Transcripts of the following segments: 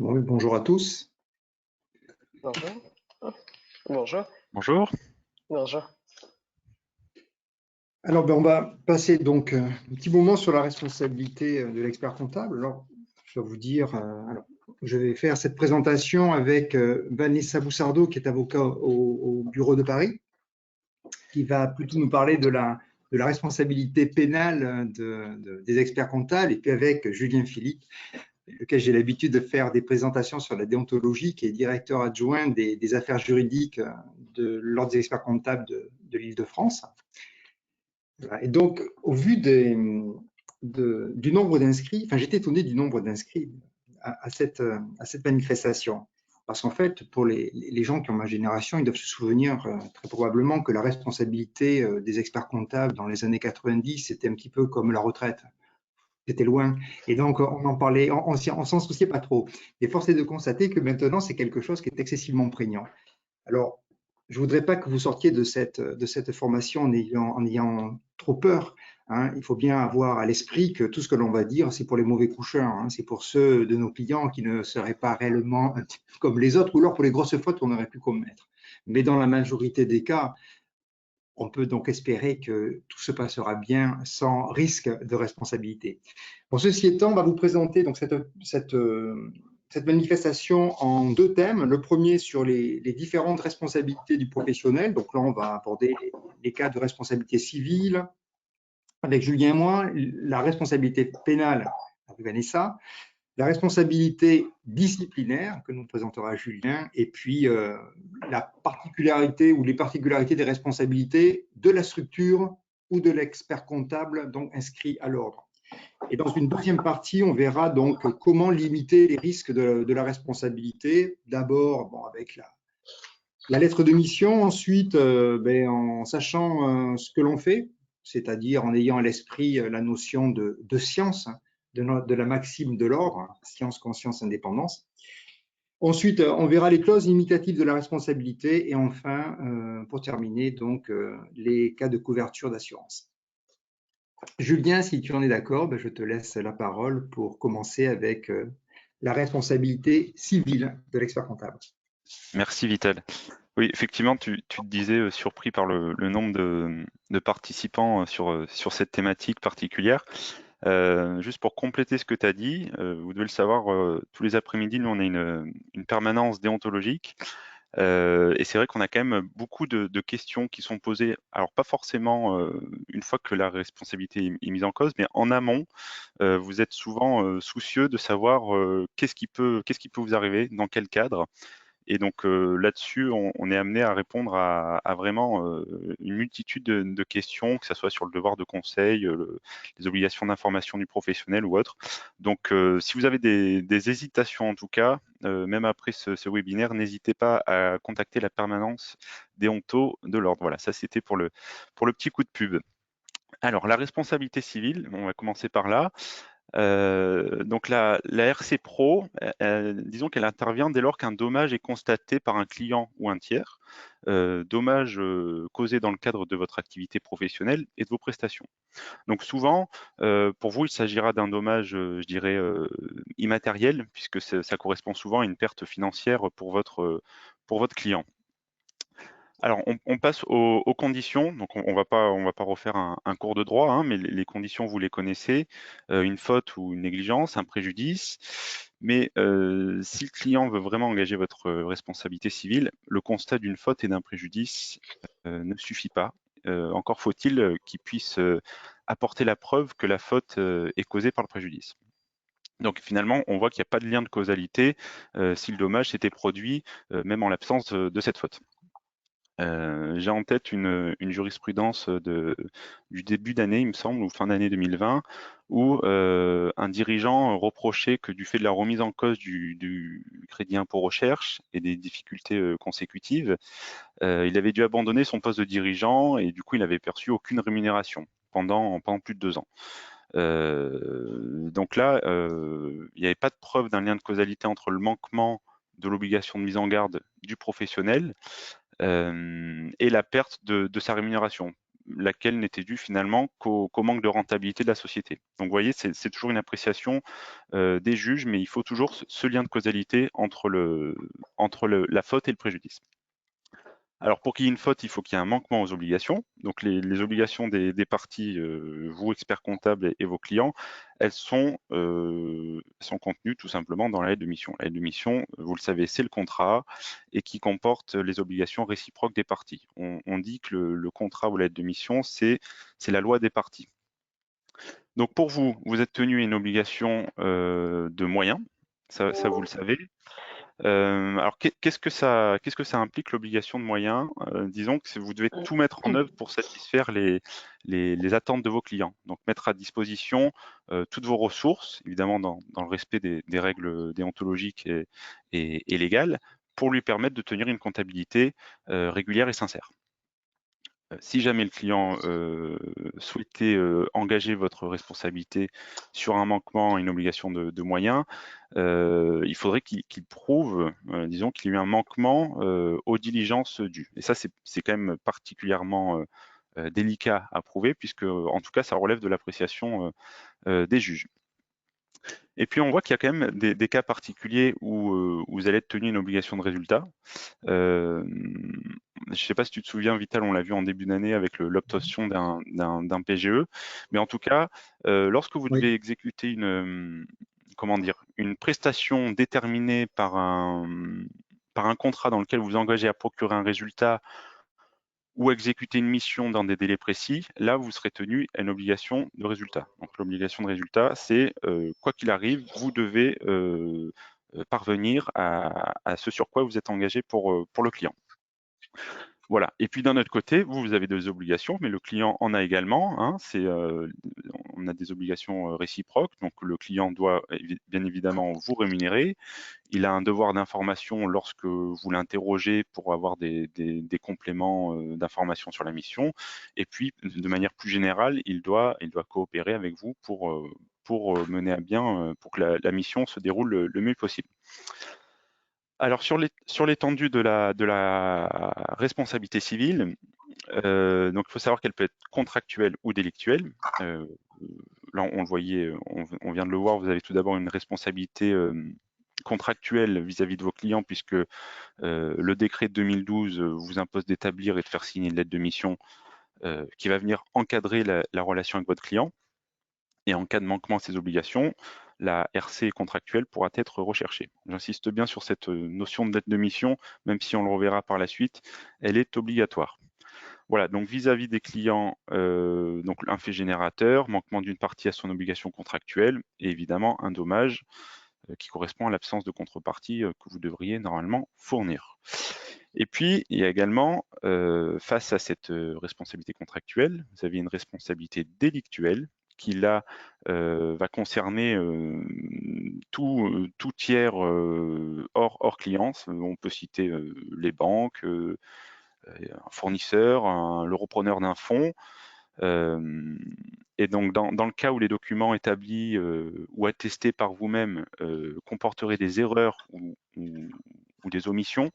Oui, bonjour à tous. Bonjour. Bonjour. Bonjour. Bonjour. Alors, on va passer donc un petit moment sur la responsabilité de l'expert comptable. Alors, je vais vous dire, je vais faire cette présentation avec Vanessa Boussardeau, qui est avocat au bureau de Paris, qui va plutôt nous parler de la responsabilité pénale des experts comptables, et puis avec Julien Philippe, lequel j'ai l'habitude de faire des présentations sur la déontologie, qui est directeur adjoint des affaires juridiques de l'Ordre des experts comptables de l'Île-de-France. Voilà. Et donc, au vu du nombre d'inscrits, enfin, j'étais étonné du nombre d'inscrits à cette manifestation. Parce qu'en fait, pour les gens qui ont ma génération, ils doivent se souvenir très probablement que la responsabilité des experts comptables dans les années 90, c'était un petit peu comme la retraite. C'était loin. Et donc, on en parlait, on s'en souciait pas trop. Et force est de constater que maintenant, c'est quelque chose qui est excessivement prégnant. Alors, je voudrais pas que vous sortiez de cette formation en ayant trop peur, hein. Il faut bien avoir à l'esprit que tout ce que l'on va dire, c'est pour les mauvais coucheurs, hein. C'est pour ceux de nos clients qui ne seraient pas réellement un petit peu comme les autres, ou alors pour les grosses fautes qu'on aurait pu commettre. Mais dans la majorité des cas, on peut donc espérer que tout se passera bien sans risque de responsabilité. Pour ceci étant, on va vous présenter donc cette manifestation en deux thèmes. Le premier sur les différentes responsabilités du professionnel. Donc là, on va aborder les cas de responsabilité civile avec Julien et moi, la responsabilité pénale avec Vanessa, la responsabilité disciplinaire que nous présentera Julien, et puis la particularité ou les particularités des responsabilités de la structure ou de l'expert comptable donc inscrit à l'ordre. Et dans une deuxième partie, on verra donc comment limiter les risques de la responsabilité. D'abord, avec la lettre de mission, ensuite en sachant ce que l'on fait, c'est-à-dire en ayant à l'esprit la notion de science, hein, de la maxime de l'ordre, hein, science, conscience, indépendance. Ensuite, on verra les clauses limitatives de la responsabilité et enfin, pour terminer, donc les cas de couverture d'assurance. Julien, si tu en es d'accord, je te laisse la parole pour commencer avec la responsabilité civile de l'expert comptable. Merci Vital. Oui, effectivement, tu te disais surpris par le nombre de participants sur cette thématique particulière. Juste pour compléter ce que tu as dit, vous devez le savoir, tous les après-midi, nous on a une permanence déontologique. Et c'est vrai qu'on a quand même beaucoup de questions qui sont posées, alors pas forcément une fois que la responsabilité est mise en cause, mais en amont, vous êtes souvent soucieux de savoir qu'est-ce qui peut vous arriver, dans quel cadre. Et donc là-dessus, on est amené à répondre à vraiment une multitude de questions, que ce soit sur le devoir de conseil, les obligations d'information du professionnel ou autre. Donc si vous avez des hésitations en tout cas, même après ce webinaire, n'hésitez pas à contacter la permanence déonto de l'ordre. Voilà, ça c'était pour le petit coup de pub. Alors la responsabilité civile, on va commencer par là. Donc la RC Pro, disons qu'elle intervient dès lors qu'un dommage est constaté par un client ou un tiers, dommage causé dans le cadre de votre activité professionnelle et de vos prestations. Donc souvent, pour vous, il s'agira d'un dommage, je dirais, immatériel, puisque ça correspond souvent à une perte financière pour votre client. Alors, on passe aux conditions. Donc, on va pas refaire un cours de droit, hein, mais les conditions, vous les connaissez. Une faute ou une négligence, un préjudice. Mais si le client veut vraiment engager votre responsabilité civile, le constat d'une faute et d'un préjudice ne suffit pas. Encore faut-il qu'il puisse apporter la preuve que la faute est causée par le préjudice. Donc finalement, on voit qu'il n'y a pas de lien de causalité si le dommage s'était produit même en l'absence de cette faute. J'ai en tête une jurisprudence du début d'année, il me semble, ou fin d'année 2020, où un dirigeant reprochait que du fait de la remise en cause du crédit impôt recherche et des difficultés consécutives, il avait dû abandonner son poste de dirigeant et du coup il n'avait perçu aucune rémunération pendant plus de 2 ans. Donc là, il n'y avait pas de preuve d'un lien de causalité entre le manquement de l'obligation de mise en garde du professionnel et la perte de sa rémunération. laquelle n'était due finalement qu'au manque de rentabilité de la société. Donc vous voyez, c'est toujours une appréciation des juges, mais il faut toujours ce lien de causalité entre la faute et le préjudice. Alors pour qu'il y ait une faute, il faut qu'il y ait un manquement aux obligations. Donc les obligations des parties, vous experts comptables et vos clients, elles sont contenues tout simplement dans la lettre de mission. La lettre de mission, vous le savez, c'est le contrat et qui comporte les obligations réciproques des parties. On dit que le contrat ou la lettre de mission, c'est la loi des parties. Donc pour vous, vous êtes tenu à une obligation de moyens, ça vous le savez. Alors qu'est-ce que ça implique l'obligation de moyens? Disons que vous devez tout mettre en œuvre pour satisfaire les attentes de vos clients. Donc mettre à disposition toutes vos ressources, évidemment dans le respect des règles déontologiques et légales, pour lui permettre de tenir une comptabilité régulière et sincère. Si jamais le client souhaitait engager votre responsabilité sur un manquement, une obligation de moyens, il faudrait qu'il prouve, disons, qu'il y a eu un manquement aux diligences dues. Et ça, c'est quand même particulièrement délicat à prouver, puisque, en tout cas, ça relève de l'appréciation des juges. Et puis, on voit qu'il y a quand même des cas particuliers où vous allez être tenu une obligation de résultat. Je ne sais pas si tu te souviens, Vital, on l'a vu en début d'année avec l'obtention d'un PGE, mais en tout cas, lorsque vous devez exécuter une prestation déterminée par un contrat dans lequel vous vous engagez à procurer un résultat ou exécuter une mission dans des délais précis, là, vous serez tenu à une obligation de résultat. Donc, l'obligation de résultat, c'est, quoi qu'il arrive, vous devez parvenir à ce sur quoi vous êtes engagé pour le client. Voilà. Et puis d'un autre côté, vous avez des obligations, mais le client en a également. Hein, on a des obligations réciproques, donc le client doit bien évidemment vous rémunérer. Il a un devoir d'information lorsque vous l'interrogez pour avoir des compléments d'information sur la mission. Et puis, de manière plus générale, il doit coopérer avec vous pour mener à bien, pour que la mission se déroule le mieux possible. Alors sur l'étendue de la responsabilité civile, donc il faut savoir qu'elle peut être contractuelle ou délictuelle. Là, on le voyait, on vient de le voir, vous avez tout d'abord une responsabilité contractuelle vis-à-vis de vos clients, puisque le décret de 2012 vous impose d'établir et de faire signer une lettre de mission qui va venir encadrer la relation avec votre client. Et en cas de manquement à ces obligations, la RC contractuelle pourra être recherchée. J'insiste bien sur cette notion de lettre de mission, même si on le reverra par la suite, elle est obligatoire. Voilà, donc vis-à-vis des clients, donc un fait générateur, manquement d'une partie à son obligation contractuelle, et évidemment un dommage qui correspond à l'absence de contrepartie que vous devriez normalement fournir. Et puis, il y a également, face à cette responsabilité contractuelle, vous avez une responsabilité délictuelle qui là va concerner tout tiers hors client. On peut citer les banques, un fournisseur, le repreneur d'un fonds. Et donc, dans le cas où les documents établis ou attestés par vous-même comporteraient des erreurs ou des omissions,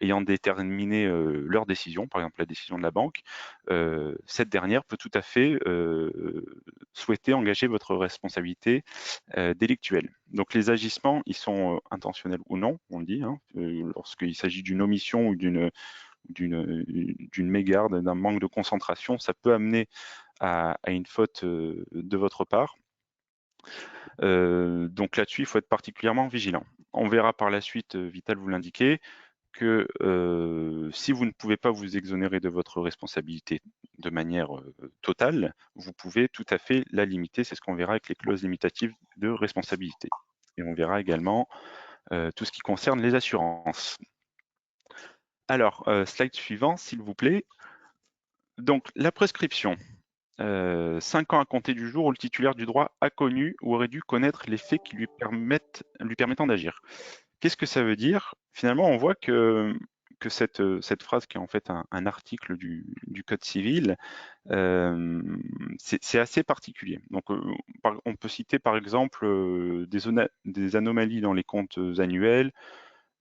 ayant déterminé leur décision, par exemple la décision de la banque, cette dernière peut tout à fait souhaiter engager votre responsabilité délictuelle. Donc les agissements, ils sont intentionnels ou non, on le dit, hein, lorsqu'il s'agit d'une omission ou d'une mégarde, d'un manque de concentration, ça peut amener à une faute de votre part. Donc là-dessus, il faut être particulièrement vigilant. On verra par la suite, Vital vous l'indiquer, que si vous ne pouvez pas vous exonérer de votre responsabilité de manière totale, vous pouvez tout à fait la limiter. C'est ce qu'on verra avec les clauses limitatives de responsabilité. Et on verra également tout ce qui concerne les assurances. Alors, slide suivant, s'il vous plaît. Donc, la prescription. 5 ans à compter du jour où le titulaire du droit a connu ou aurait dû connaître les faits qui lui permettant d'agir. Qu'est-ce que ça veut dire? Finalement, on voit que cette phrase, qui est en fait un article du Code civil, c'est assez particulier. Donc, on peut citer par exemple des anomalies dans les comptes annuels,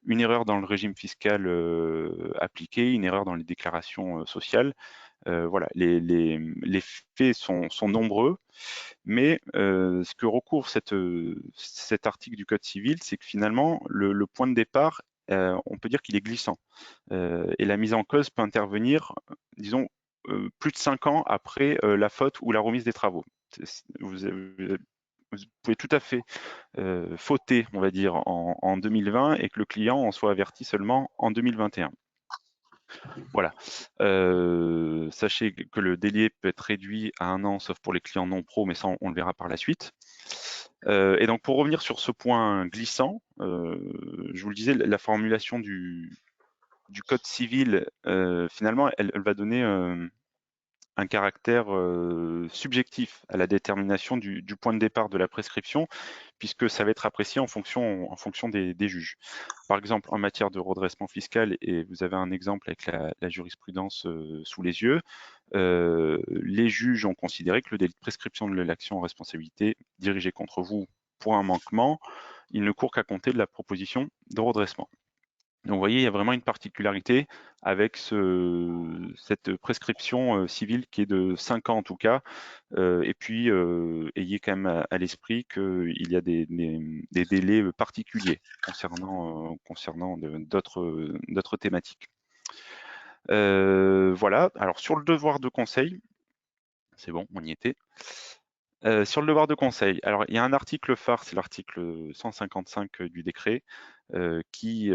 une erreur dans le régime fiscal appliqué, une erreur dans les déclarations sociales. Voilà, les faits sont nombreux, mais ce que recouvre cet article du Code civil, c'est que finalement, le point de départ, on peut dire qu'il est glissant. Et la mise en cause peut intervenir, disons, plus de 5 ans après la faute ou la remise des travaux. Vous pouvez tout à fait fauter, on va dire, en 2020 et que le client en soit averti seulement en 2021. Voilà. Sachez que le délai peut être réduit à 1 an, sauf pour les clients non pro, mais ça, on le verra par la suite. Et donc, pour revenir sur ce point glissant, je vous le disais, la formulation du Code civil, finalement, elle va donner un caractère subjectif à la détermination du point de départ de la prescription, puisque ça va être apprécié en fonction des juges. Par exemple, en matière de redressement fiscal, et vous avez un exemple avec la jurisprudence sous les yeux, les juges ont considéré que le délai de prescription de l'action en responsabilité dirigée contre vous pour un manquement, il ne court qu'à compter de la proposition de redressement. Donc vous voyez, il y a vraiment une particularité avec cette prescription civile qui est de 5 ans en tout cas. Et puis, ayez quand même à l'esprit qu'il y a des délais particuliers concernant d'autres thématiques. Voilà, alors sur le devoir de conseil, c'est bon, on y était. Sur le devoir de conseil, alors il y a un article phare, c'est l'article 155 du décret, qui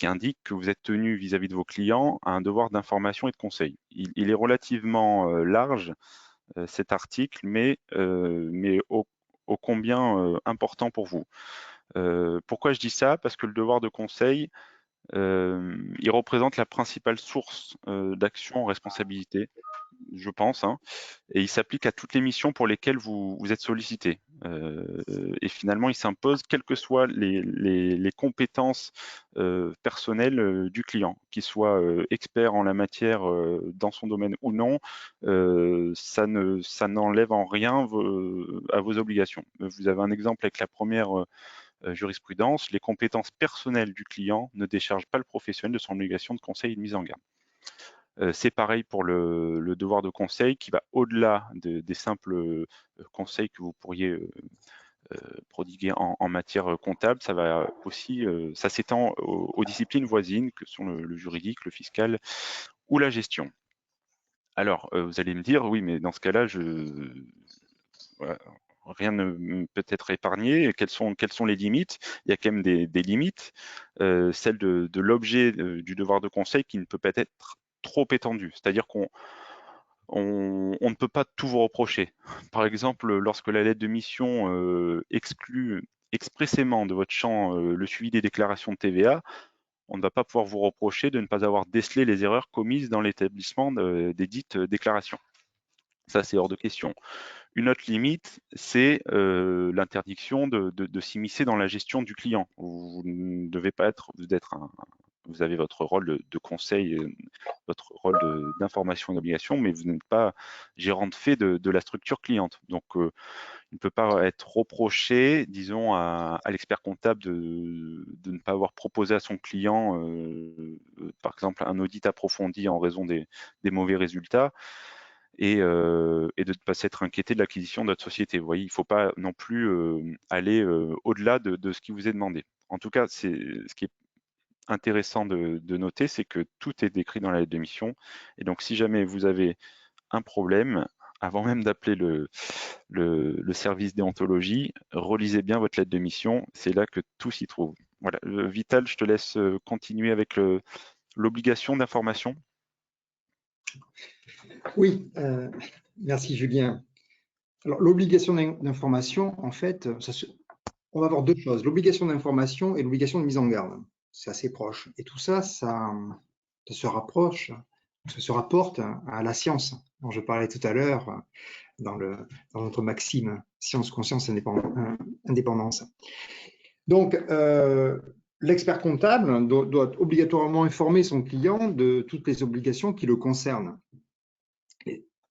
indique que vous êtes tenu vis-à-vis de vos clients à un devoir d'information et de conseil. Il est relativement large, cet article, mais ô combien important pour vous. Pourquoi je dis ça? Parce que le devoir de conseil, il représente la principale source d'action en responsabilité, je pense, hein, et il s'applique à toutes les missions pour lesquelles vous êtes sollicité. Et finalement, il s'impose quelles que soient les compétences personnelles du client, qu'il soit expert en la matière dans son domaine ou non, ça n'enlève en rien à vos obligations. Vous avez un exemple avec la première jurisprudence, les compétences personnelles du client ne déchargent pas le professionnel de son obligation de conseil et de mise en garde. C'est pareil pour le devoir de conseil qui va au-delà des simples conseils que vous pourriez prodiguer en matière comptable. Ça va aussi, ça s'étend aux disciplines voisines que sont le juridique, le fiscal ou la gestion. Alors, vous allez me dire, oui, mais dans ce cas-là, voilà, rien ne peut être épargné. Quelles sont les limites? Il y a quand même des limites, celle de l'objet du devoir de conseil qui ne peut pas être trop étendu. C'est-à-dire qu'on ne peut pas tout vous reprocher. Par exemple, lorsque la lettre de mission exclut expressément de votre champ le suivi des déclarations de TVA, on ne va pas pouvoir vous reprocher de ne pas avoir décelé les erreurs commises dans l'établissement des dites déclarations. Ça, c'est hors de question. Une autre limite, c'est l'interdiction de s'immiscer dans la gestion du client. Vous ne devez pas être, vous avez votre rôle de conseil, votre rôle d'information et d'obligation, mais vous n'êtes pas gérant de fait de la structure cliente. Donc, il ne peut pas être reproché, disons, à l'expert comptable de ne pas avoir proposé à son client, par exemple, un audit approfondi en raison des mauvais résultats. Et de ne pas s'être inquiété de l'acquisition de notre société. Vous voyez, il ne faut pas non plus aller au-delà de ce qui vous est demandé. En tout cas, ce qui est intéressant de noter, c'est que tout est décrit dans la lettre de mission. Et donc, si jamais vous avez un problème, avant même d'appeler le service déontologie, relisez bien votre lettre de mission. C'est là que tout s'y trouve. Voilà. Vital, je te laisse continuer avec l'obligation d'information. Oui, merci Julien. Alors, l'obligation d'information, en fait, on va avoir deux choses, l'obligation d'information et l'obligation de mise en garde. C'est assez proche. Et tout ça, ça se rapproche, ça se rapporte à la science dont je parlais tout à l'heure dans notre maxime science, conscience, indépendance. Donc, l'expert comptable doit obligatoirement informer son client de toutes les obligations qui le concernent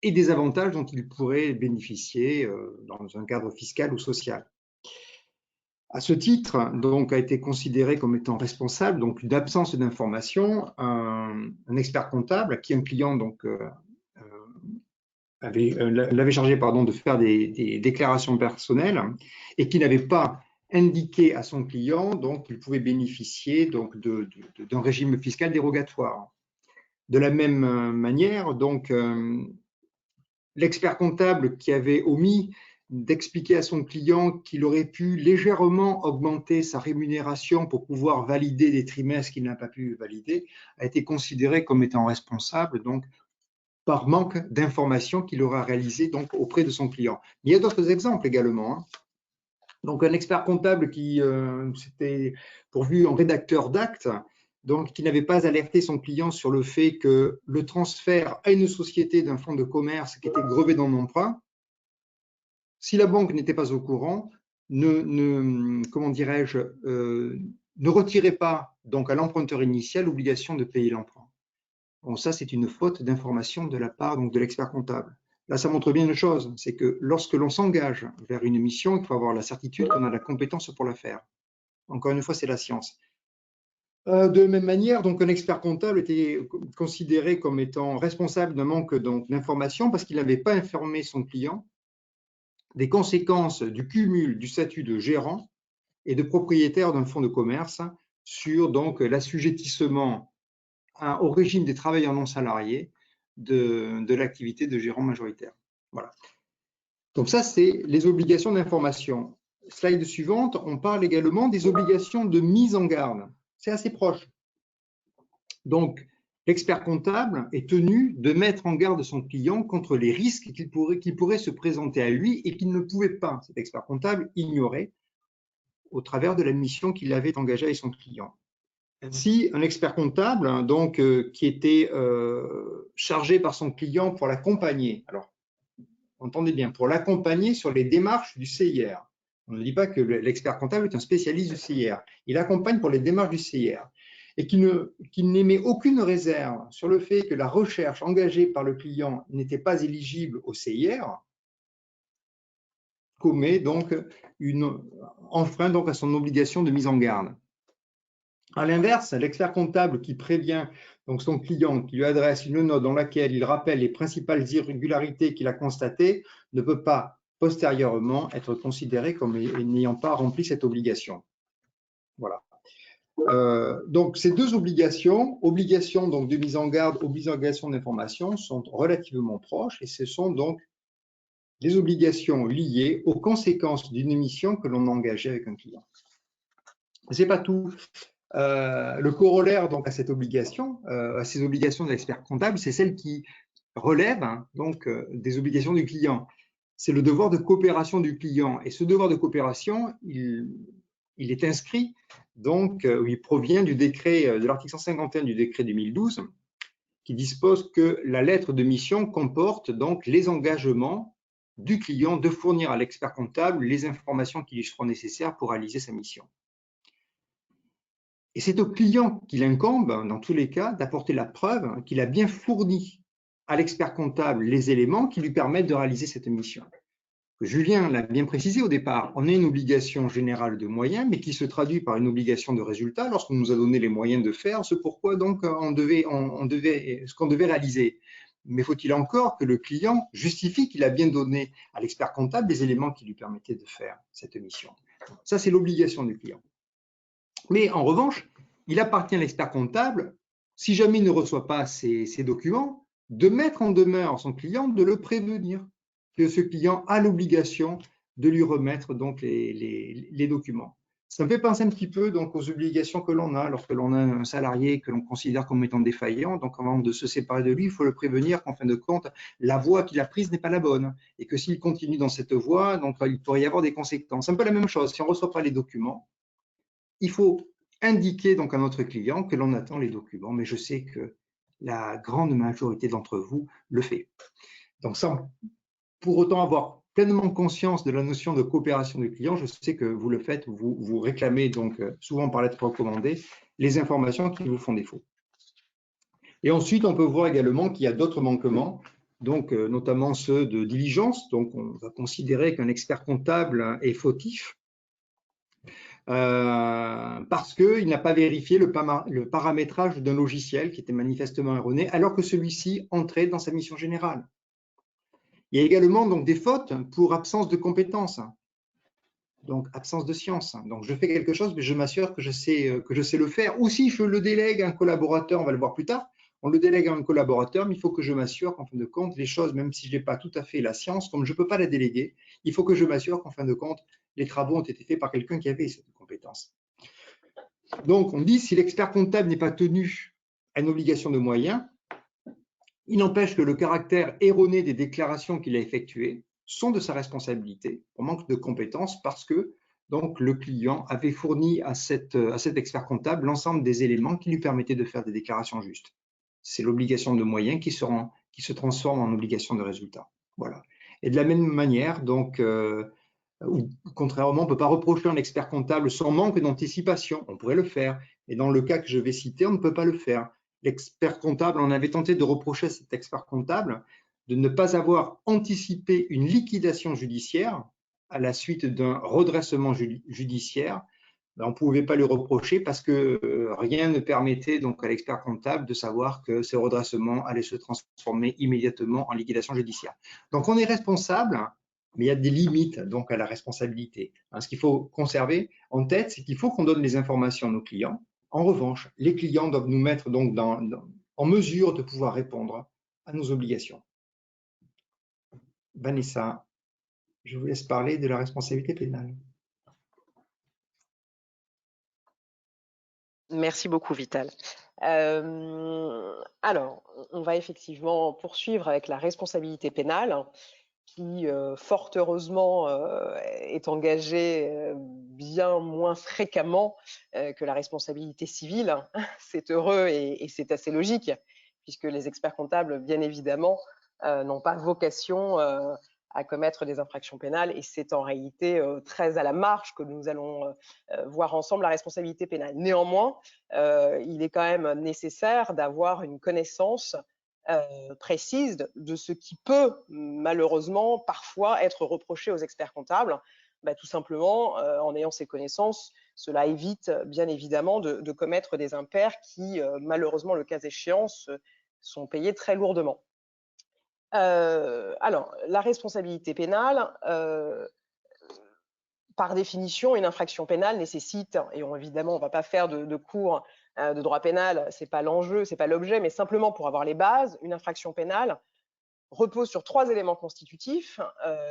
et des avantages dont il pourrait bénéficier dans un cadre fiscal ou social. À ce titre, donc, a été considéré comme étant responsable donc d'absence d'information un expert comptable qui un client donc l'avait chargé de faire des déclarations personnelles et qui n'avait pas indiqué à son client donc qu'il pouvait bénéficier donc d'un régime fiscal dérogatoire. De la même manière, donc l'expert comptable qui avait omis d'expliquer à son client qu'il aurait pu légèrement augmenter sa rémunération pour pouvoir valider des trimestres qu'il n'a pas pu valider, a été considéré comme étant responsable donc par manque d'informations qu'il aura réalisées donc auprès de son client. Il y a d'autres exemples également. Donc un expert comptable qui s'était pourvu en rédacteur d'actes, donc qui n'avait pas alerté son client sur le fait que le transfert à une société d'un fonds de commerce qui était grevé dans l'emprunt, si la banque n'était pas au courant, comment dirais-je, ne retirait pas donc à l'emprunteur initial l'obligation de payer l'emprunt. Bon, ça, c'est une faute d'information de la part donc, de l'expert comptable. Là, ça montre bien une chose, c'est que lorsque l'on s'engage vers une mission, il faut avoir la certitude qu'on a la compétence pour la faire. Encore une fois, c'est la science. De la même manière, donc, un expert comptable était considéré comme étant responsable d'un manque d'information parce qu'il n'avait pas informé son client des conséquences du cumul du statut de gérant et de propriétaire d'un fonds de commerce sur donc l'assujettissement au régime des travailleurs non salariés de l'activité de gérant majoritaire. Voilà. Donc ça, c'est les obligations d'information. Slide suivante, on parle également des obligations de mise en garde. C'est assez proche. Donc, l'expert comptable est tenu de mettre en garde son client contre les risques qui pourraient se présenter à lui et qu'il ne pouvait pas, cet expert comptable, ignorer au travers de la mission qu'il avait engagée avec son client. Ainsi, un expert comptable donc, qui était chargé par son client pour l'accompagner, alors entendez bien, pour l'accompagner sur les démarches du CIR. On ne dit pas que l'expert comptable est un spécialiste du CIR, il accompagne pour les démarches du CIR et qui n'émet aucune réserve sur le fait que la recherche engagée par le client n'était pas éligible au CIR, commet donc enfreint donc à son obligation de mise en garde. À l'inverse, l'expert comptable qui prévient donc son client, qui lui adresse une note dans laquelle il rappelle les principales irrégularités qu'il a constatées, ne peut pas postérieurement être considéré comme n'ayant pas rempli cette obligation. Voilà. Donc ces deux obligations, obligation donc de mise en garde, obligation d'information, sont relativement proches et ce sont donc les obligations liées aux conséquences d'une mission que l'on a engagée avec un client. C'est pas tout. Le corollaire donc à cette obligation, à ces obligations de l'expert comptable, c'est celle qui relève donc des obligations du client. C'est le devoir de coopération du client. Et ce devoir de coopération, il est inscrit, donc il provient du décret de l'article 151 du décret 2012, qui dispose que la lettre de mission comporte donc les engagements du client de fournir à l'expert comptable les informations qui lui seront nécessaires pour réaliser sa mission. Et c'est au client qu'il incombe, dans tous les cas, d'apporter la preuve qu'il a bien fourni à l'expert comptable les éléments qui lui permettent de réaliser cette mission. Julien l'a bien précisé au départ, on a une obligation générale de moyens, mais qui se traduit par une obligation de résultat lorsqu'on nous a donné les moyens de faire ce pourquoi donc ce qu'on devait réaliser. Mais faut-il encore que le client justifie qu'il a bien donné à l'expert comptable des éléments qui lui permettaient de faire cette mission. Ça, c'est l'obligation du client. Mais en revanche, il appartient à l'expert comptable, si jamais il ne reçoit pas ces documents, de mettre en demeure son client, de le prévenir que ce client a l'obligation de lui remettre donc les documents. Ça me fait penser un petit peu donc aux obligations que l'on a lorsque l'on a un salarié que l'on considère comme étant défaillant. Donc avant de se séparer de lui, il faut le prévenir qu'en fin de compte, la voie qu'il a prise n'est pas la bonne et que s'il continue dans cette voie, donc il pourrait y avoir des conséquences. C'est un peu la même chose. Si on ne reçoit pas les documents, il faut indiquer donc à notre client que l'on attend les documents, mais je sais que la grande majorité d'entre vous le fait. Donc sans pour autant avoir pleinement conscience de la notion de coopération du client, je sais que vous le faites, vous réclamez donc souvent par lettre recommandée les informations qui vous font défaut. Et ensuite, on peut voir également qu'il y a d'autres manquements, donc notamment ceux de diligence. Donc on va considérer qu'un expert comptable est fautif parce qu'il n'a pas vérifié le paramétrage d'un logiciel qui était manifestement erroné, alors que celui-ci entrait dans sa mission générale. Il y a également donc des fautes pour absence de compétences, donc absence de science. Donc je fais quelque chose, mais je m'assure que je sais le faire. Ou si je le délègue à un collaborateur, on va le voir plus tard, on le délègue à un collaborateur, mais il faut que je m'assure qu'en fin de compte, les choses, même si je n'ai pas tout à fait la science, comme je ne peux pas la déléguer, il faut que je m'assure qu'en fin de compte, les travaux ont été faits par quelqu'un qui avait cette compétence. Donc, on dit si l'expert comptable n'est pas tenu à une obligation de moyens, il n'empêche que le caractère erroné des déclarations qu'il a effectuées sont de sa responsabilité pour manque de compétences parce que donc, le client avait fourni à cet expert comptable l'ensemble des éléments qui lui permettaient de faire des déclarations justes. C'est l'obligation de moyens qui se transforme en obligation de résultat. Voilà. Et de la même manière, donc, contrairement, on ne peut pas reprocher à un expert comptable son manque d'anticipation. On pourrait le faire. Et dans le cas que je vais citer, on ne peut pas le faire. L'expert comptable, on avait tenté de reprocher à cet expert comptable de ne pas avoir anticipé une liquidation judiciaire à la suite d'un redressement judiciaire. On ne pouvait pas lui reprocher parce que rien ne permettait donc à l'expert comptable de savoir que ce redressement allait se transformer immédiatement en liquidation judiciaire. Donc on est responsable, mais il y a des limites donc à la responsabilité. Ce qu'il faut conserver en tête, c'est qu'il faut qu'on donne les informations à nos clients. En revanche, les clients doivent nous mettre donc en mesure de pouvoir répondre à nos obligations. Vanessa, je vous laisse parler de la responsabilité pénale. Merci beaucoup, Vital. Alors, on va effectivement poursuivre avec la responsabilité pénale qui, fort heureusement, est engagée bien moins fréquemment que la responsabilité civile. C'est heureux et c'est assez logique, puisque les experts comptables, bien évidemment, n'ont pas vocation à commettre des infractions pénales, et c'est en réalité très à la marge que nous allons voir ensemble la responsabilité pénale. Néanmoins, il est quand même nécessaire d'avoir une connaissance précise de ce qui peut malheureusement parfois être reproché aux experts comptables. Tout simplement, en ayant ces connaissances, cela évite bien évidemment de commettre des impairs qui, malheureusement, le cas échéant, sont payés très lourdement. Alors, la responsabilité pénale, par définition, une infraction pénale nécessite, et évidemment, on ne va pas faire de cours de droit pénal, ce n'est pas l'enjeu, ce n'est pas l'objet, mais simplement pour avoir les bases, une infraction pénale repose sur 3 éléments constitutifs,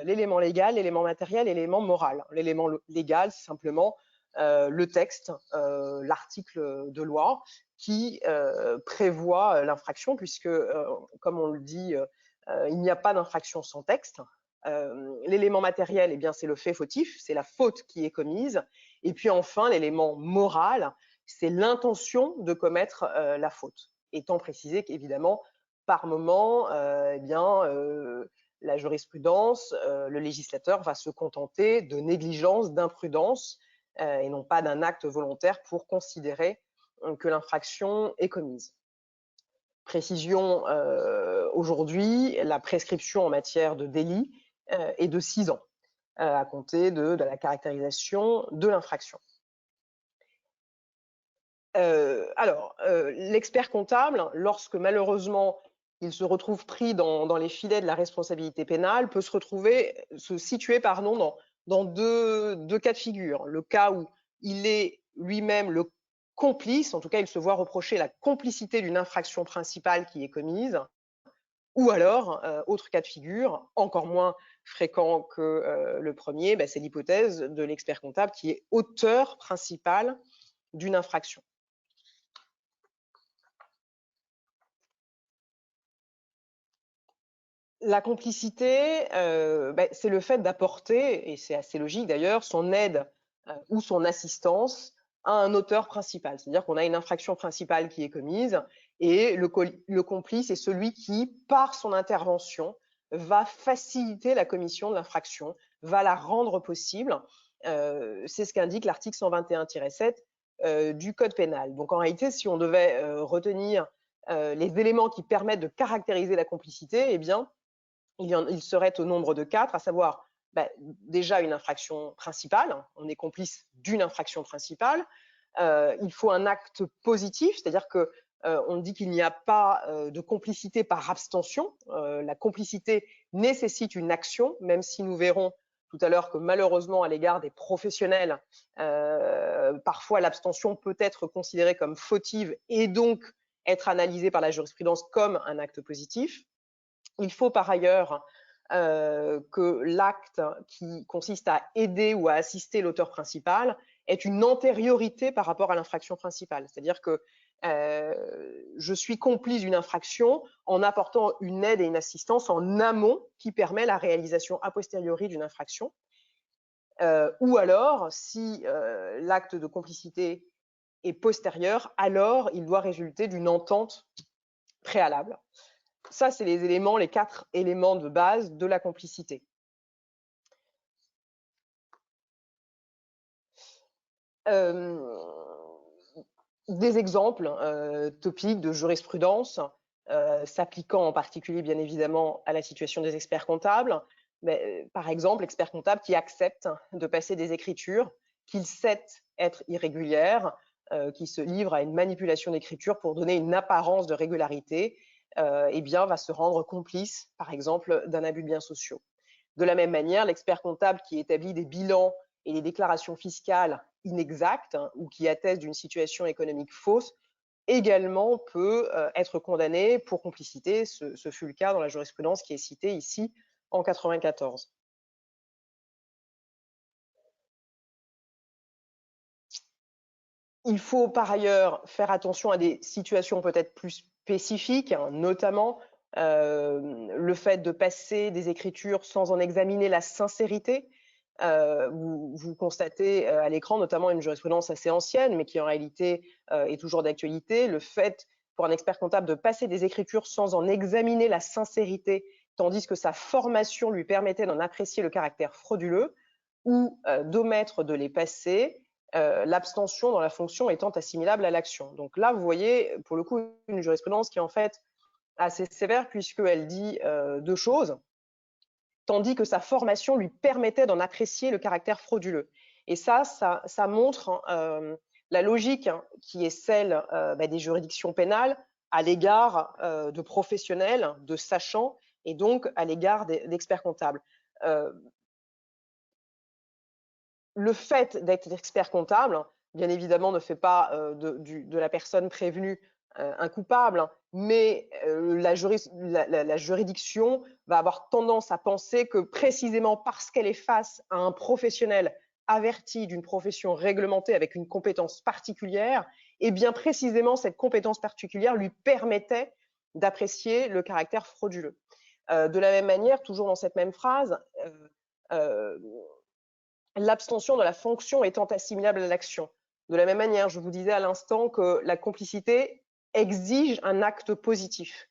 l'élément légal, l'élément matériel et l'élément moral. L'élément légal, c'est simplement le texte, l'article de loi qui prévoit l'infraction, puisque, comme on le dit, il n'y a pas d'infraction sans texte. L'élément matériel, eh bien, c'est le fait fautif, c'est la faute qui est commise. Et puis enfin, l'élément moral, c'est l'intention de commettre la faute. Étant précisé qu'évidemment, par moment, la jurisprudence, le législateur va se contenter de négligence, d'imprudence, et non pas d'un acte volontaire pour considérer que l'infraction est commise. Précision, aujourd'hui, la prescription en matière de délit est de 6 ans à compter de la caractérisation de l'infraction. L'expert comptable, lorsque malheureusement il se retrouve pris dans les filets de la responsabilité pénale, peut se situer dans deux cas de figure. Le cas où il est lui-même le complice, en tout cas il se voit reprocher la complicité d'une infraction principale qui est commise, ou alors, autre cas de figure, encore moins fréquent que le premier, c'est l'hypothèse de l'expert comptable qui est auteur principal d'une infraction. La complicité, c'est le fait d'apporter, et c'est assez logique d'ailleurs, son aide ou son assistance à un auteur principal. C'est-à-dire qu'on a une infraction principale qui est commise et le complice est celui qui, par son intervention, va faciliter la commission de l'infraction, va la rendre possible. C'est ce qu'indique l'article 121-7 du Code pénal. Donc en réalité, si on devait retenir les éléments qui permettent de caractériser la complicité, eh bien, il serait au nombre de 4, à savoir déjà une infraction principale, on est complice d'une infraction principale. Il faut un acte positif, c'est-à-dire que on dit qu'il n'y a pas de complicité par abstention. La complicité nécessite une action, même si nous verrons tout à l'heure que malheureusement à l'égard des professionnels, parfois l'abstention peut être considérée comme fautive et donc être analysée par la jurisprudence comme un acte positif. Il faut par ailleurs que l'acte qui consiste à aider ou à assister l'auteur principal ait une antériorité par rapport à l'infraction principale. C'est-à-dire que je suis complice d'une infraction en apportant une aide et une assistance en amont qui permet la réalisation a posteriori d'une infraction. Ou alors, si l'acte de complicité est postérieur, alors il doit résulter d'une entente préalable. Ça, c'est les éléments, les 4 éléments de base de la complicité. Des exemples topiques de jurisprudence s'appliquant en particulier, bien évidemment, à la situation des experts comptables. Mais, par exemple, l'expert comptable qui accepte de passer des écritures qu'il sait être irrégulières, qui se livre à une manipulation d'écriture pour donner une apparence de régularité, eh bien, va se rendre complice, par exemple, d'un abus de biens sociaux. De la même manière, l'expert comptable qui établit des bilans et des déclarations fiscales inexactes ou qui attestent d'une situation économique fausse également peut être condamné pour complicité. Ce fut le cas dans la jurisprudence qui est citée ici en 94. Il faut par ailleurs faire attention à des situations peut-être plus spécifiques, hein, notamment le fait de passer des écritures sans en examiner la sincérité. Vous constatez à l'écran notamment une jurisprudence assez ancienne, mais qui en réalité est toujours d'actualité, le fait pour un expert comptable de passer des écritures sans en examiner la sincérité, tandis que sa formation lui permettait d'en apprécier le caractère frauduleux, ou d'omettre de les passer, l'abstention dans la fonction étant assimilable à l'action. Donc là, vous voyez, pour le coup, une jurisprudence qui est en fait assez sévère puisqu'elle dit 2 choses, tandis que sa formation lui permettait d'en apprécier le caractère frauduleux. Et ça montre la logique qui est celle des juridictions pénales à l'égard de professionnels, de sachants, et donc à l'égard d'experts comptables. Le fait d'être expert comptable, bien évidemment, ne fait pas de la personne prévenue un coupable, mais la juridiction va avoir tendance à penser que précisément parce qu'elle est face à un professionnel averti d'une profession réglementée avec une compétence particulière, et bien précisément cette compétence particulière lui permettait d'apprécier le caractère frauduleux. De la même manière, toujours dans cette même phrase, l'abstention de la fonction étant assimilable à l'action. De la même manière, je vous disais à l'instant que la complicité exige un acte positif,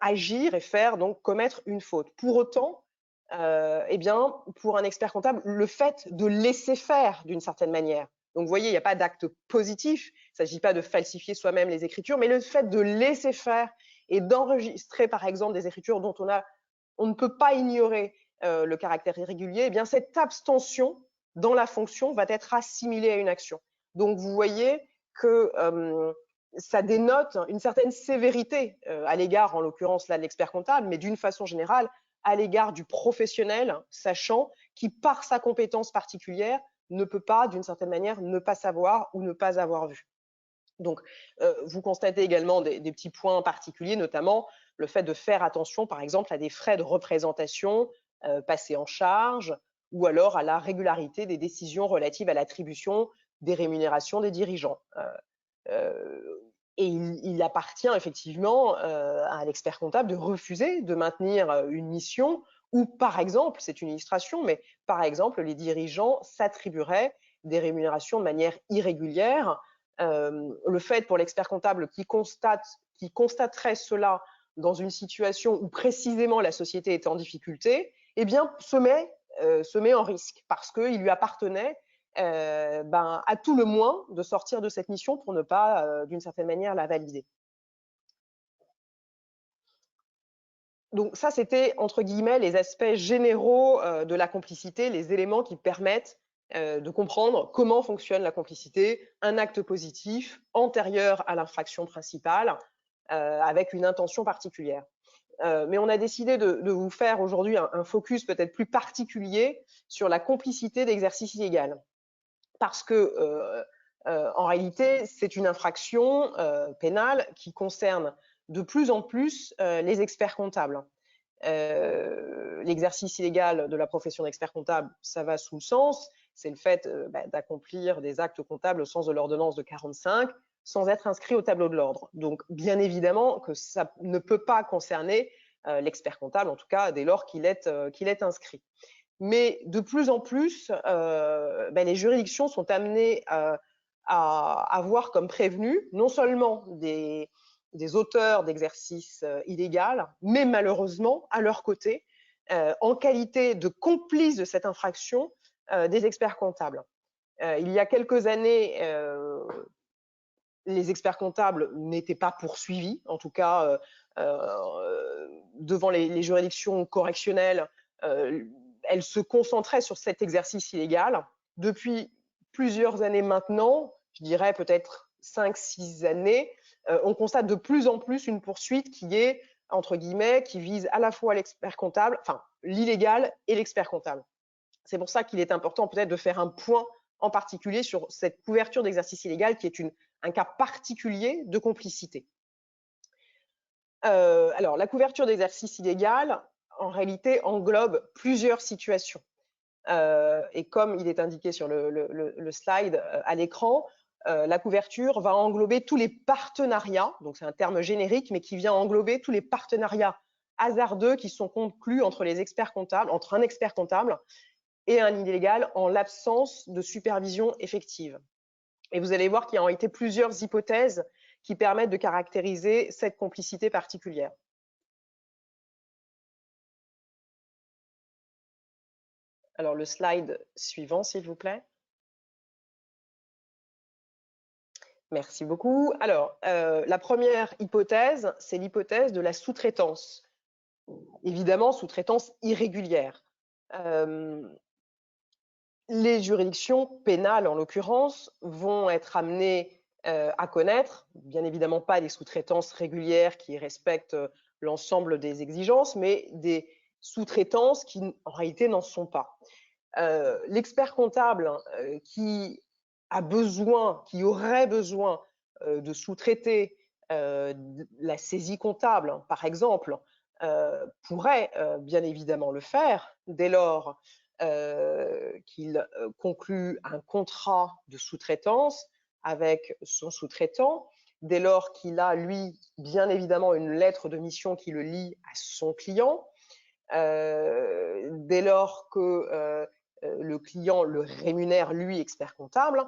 agir et faire, donc commettre une faute. Pour autant, eh bien, pour un expert comptable, le fait de laisser faire d'une certaine manière, donc vous voyez, il n'y a pas d'acte positif, il ne s'agit pas de falsifier soi-même les écritures, mais le fait de laisser faire et d'enregistrer par exemple des écritures dont on ne peut pas ignorer le caractère irrégulier, eh bien cette abstention dans la fonction va être assimilée à une action. Donc vous voyez que ça dénote une certaine sévérité à l'égard, en l'occurrence là, de l'expert comptable, mais d'une façon générale, à l'égard du professionnel sachant qui, par sa compétence particulière, ne peut pas, d'une certaine manière, ne pas savoir ou ne pas avoir vu. Donc, vous constatez également des petits points particuliers, notamment le fait de faire attention, par exemple, à des frais de représentation passés en charge, ou alors à la régularité des décisions relatives à l'attribution des rémunérations des dirigeants. Et il appartient effectivement à l'expert comptable de refuser de maintenir une mission où, par exemple, c'est une illustration, mais par exemple, les dirigeants s'attribueraient des rémunérations de manière irrégulière. Le fait pour l'expert comptable qui constaterait cela dans une situation où précisément la société était en difficulté, eh bien, se met en risque parce qu'il lui appartenait à tout le moins de sortir de cette mission pour ne pas, d'une certaine manière, la valider. Donc ça, c'était entre guillemets les aspects généraux de la complicité, les éléments qui permettent de comprendre comment fonctionne la complicité, un acte positif antérieur à l'infraction principale avec une intention particulière. Mais on a décidé de vous faire aujourd'hui un focus peut-être plus particulier sur la complicité d'exercice illégal. Parce que en réalité, c'est une infraction pénale qui concerne de plus en plus les experts comptables. L'exercice illégal de la profession d'expert comptable, ça va sous le sens, c'est le fait d'accomplir des actes comptables au sens de l'ordonnance de 45 sans être inscrit au tableau de l'ordre. Donc, bien évidemment que ça ne peut pas concerner l'expert comptable, en tout cas dès lors qu'il est inscrit. Mais de plus en plus, les juridictions sont amenées à avoir comme prévenus non seulement des auteurs d'exercice illégal, mais malheureusement, à leur côté, en qualité de complices de cette infraction, des experts comptables. Il y a quelques années, les experts comptables n'étaient pas poursuivis, en tout cas devant les juridictions correctionnelles, elles se concentraient sur cet exercice illégal. Depuis plusieurs années maintenant, je dirais peut-être 5-6 années, on constate de plus en plus une poursuite qui est, entre guillemets, qui vise à la fois l'expert comptable, enfin l'illégal et l'expert comptable. C'est pour ça qu'il est important peut-être de faire un point en particulier sur cette couverture d'exercice illégal qui est un cas particulier de complicité. Alors, la couverture d'exercice illégal, en réalité, englobe plusieurs situations. Et comme il est indiqué sur le slide à l'écran, la couverture va englober tous les partenariats, donc c'est un terme générique, mais qui vient englober tous les partenariats hasardeux qui sont conclus entre les experts comptables, entre un expert comptable et un illégal en l'absence de supervision effective. Et vous allez voir qu'il y a en réalité plusieurs hypothèses qui permettent de caractériser cette complicité particulière. Alors, le slide suivant, s'il vous plaît. Merci beaucoup. Alors, la première hypothèse, c'est l'hypothèse de la sous-traitance. Évidemment, sous-traitance irrégulière. Les juridictions pénales, en l'occurrence, vont être amenées à connaître, bien évidemment pas des sous-traitances régulières qui respectent l'ensemble des exigences, mais des sous-traitances qui, en réalité, n'en sont pas. L'expert comptable qui aurait besoin de sous-traiter la saisie comptable, par exemple, pourrait bien évidemment le faire dès lors qu'il conclut un contrat de sous-traitance avec son sous-traitant, dès lors qu'il a, lui, bien évidemment, une lettre de mission qui le lie à son client, dès lors que le client le rémunère, lui, expert comptable,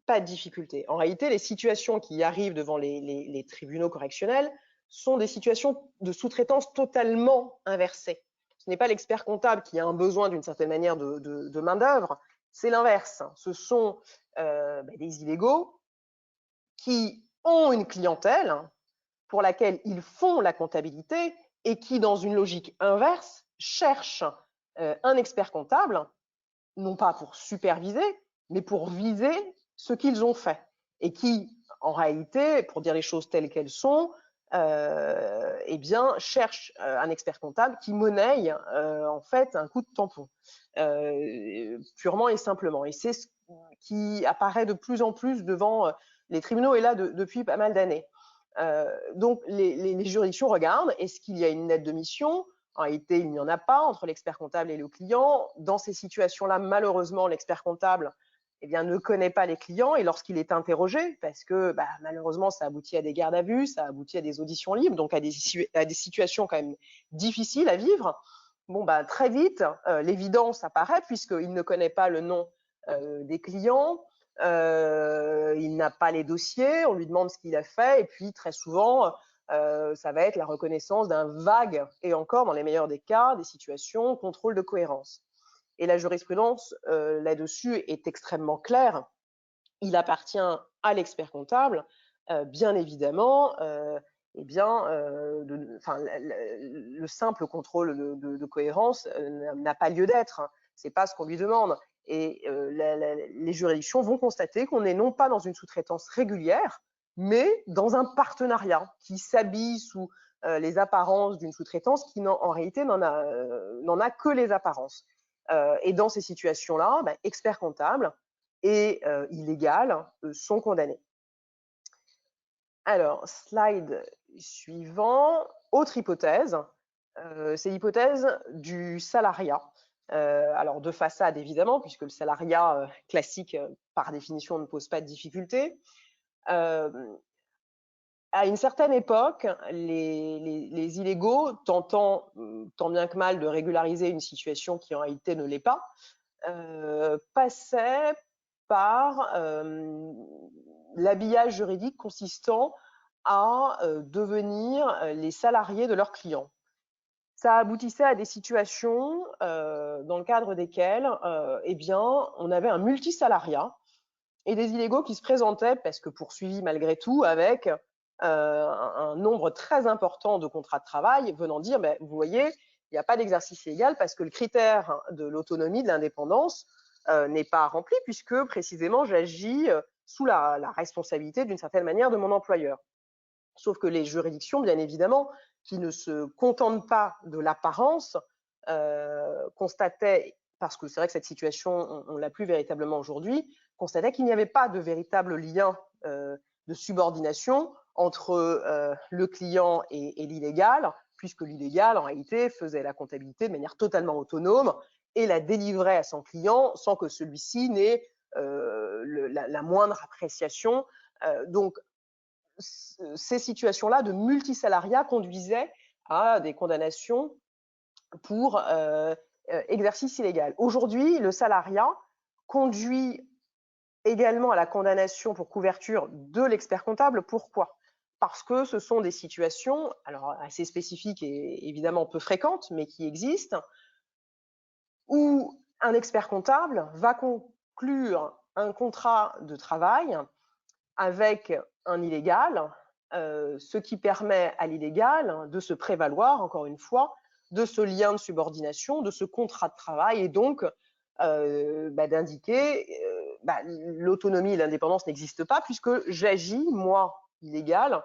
pas de difficulté. En réalité, les situations qui arrivent devant les tribunaux correctionnels sont des situations de sous-traitance totalement inversées. Ce n'est pas l'expert comptable qui a un besoin d'une certaine manière de main-d'œuvre, c'est l'inverse. Ce sont des illégaux qui ont une clientèle pour laquelle ils font la comptabilité et qui, dans une logique inverse, cherchent un expert comptable, non pas pour superviser, mais pour viser ce qu'ils ont fait. Et qui, en réalité, pour dire les choses telles qu'elles sont, eh bien, cherche un expert comptable qui monnaie en fait un coup de tampon, purement et simplement. Et c'est ce qui apparaît de plus en plus devant les tribunaux, et là depuis pas mal d'années. Donc les juridictions regardent, est-ce qu'il y a une lettre de mission? En réalité, il n'y en a pas entre l'expert comptable et le client. Dans ces situations-là, malheureusement, l'expert comptable ne connaît pas les clients, et lorsqu'il est interrogé, parce que malheureusement, ça aboutit à des gardes à vue, ça aboutit à des auditions libres, donc à des situations quand même difficiles à vivre, très vite, l'évidence apparaît, puisqu'il ne connaît pas le nom des clients, il n'a pas les dossiers, on lui demande ce qu'il a fait, et puis très souvent, ça va être la reconnaissance d'un vague, et encore, dans les meilleurs des cas, des situations, contrôle de cohérence. Et la jurisprudence là-dessus est extrêmement claire. Il appartient à l'expert comptable, bien évidemment, eh bien, le simple contrôle de cohérence n'a pas lieu d'être. C'est pas ce qu'on lui demande. Et les juridictions vont constater qu'on est non pas dans une sous-traitance régulière, mais dans un partenariat qui s'habille sous les apparences d'une sous-traitance qui en réalité n'en a que les apparences. Et dans ces situations-là, experts comptables et illégal sont condamnés. Alors, slide suivant, autre hypothèse, c'est l'hypothèse du salariat. Alors de façade évidemment, puisque le salariat classique par définition ne pose pas de difficulté. À une certaine époque, les illégaux, tentant tant bien que mal de régulariser une situation qui en réalité ne l'est pas, passaient par l'habillage juridique consistant à devenir les salariés de leurs clients. Ça aboutissait à des situations dans le cadre desquelles eh bien, on avait un multisalariat et des illégaux qui se présentaient, parce que poursuivis malgré tout, avec un nombre très important de contrats de travail, venant dire, vous voyez, il n'y a pas d'exercice illégal parce que le critère de l'autonomie, de l'indépendance n'est pas rempli, puisque précisément j'agis sous la responsabilité d'une certaine manière de mon employeur. Sauf que les juridictions, bien évidemment, qui ne se contentent pas de l'apparence, constataient, parce que c'est vrai que cette situation, on ne l'a plus véritablement aujourd'hui, constataient qu'il n'y avait pas de véritable lien de subordination entre le client et l'illégal, puisque l'illégal, en réalité, faisait la comptabilité de manière totalement autonome et la délivrait à son client sans que celui-ci n'ait la moindre appréciation. Donc, ces situations-là de multisalariat conduisaient à des condamnations pour exercice illégal. Aujourd'hui, le salariat conduit également à la condamnation pour couverture de l'expert comptable. Pourquoi? Parce que ce sont des situations, alors assez spécifiques et évidemment peu fréquentes, mais qui existent, où un expert comptable va conclure un contrat de travail avec un illégal, ce qui permet à l'illégal de se prévaloir, encore une fois, de ce lien de subordination, de ce contrat de travail, et donc d'indiquer l'autonomie et l'indépendance n'existent pas, puisque j'agis, moi, illégal,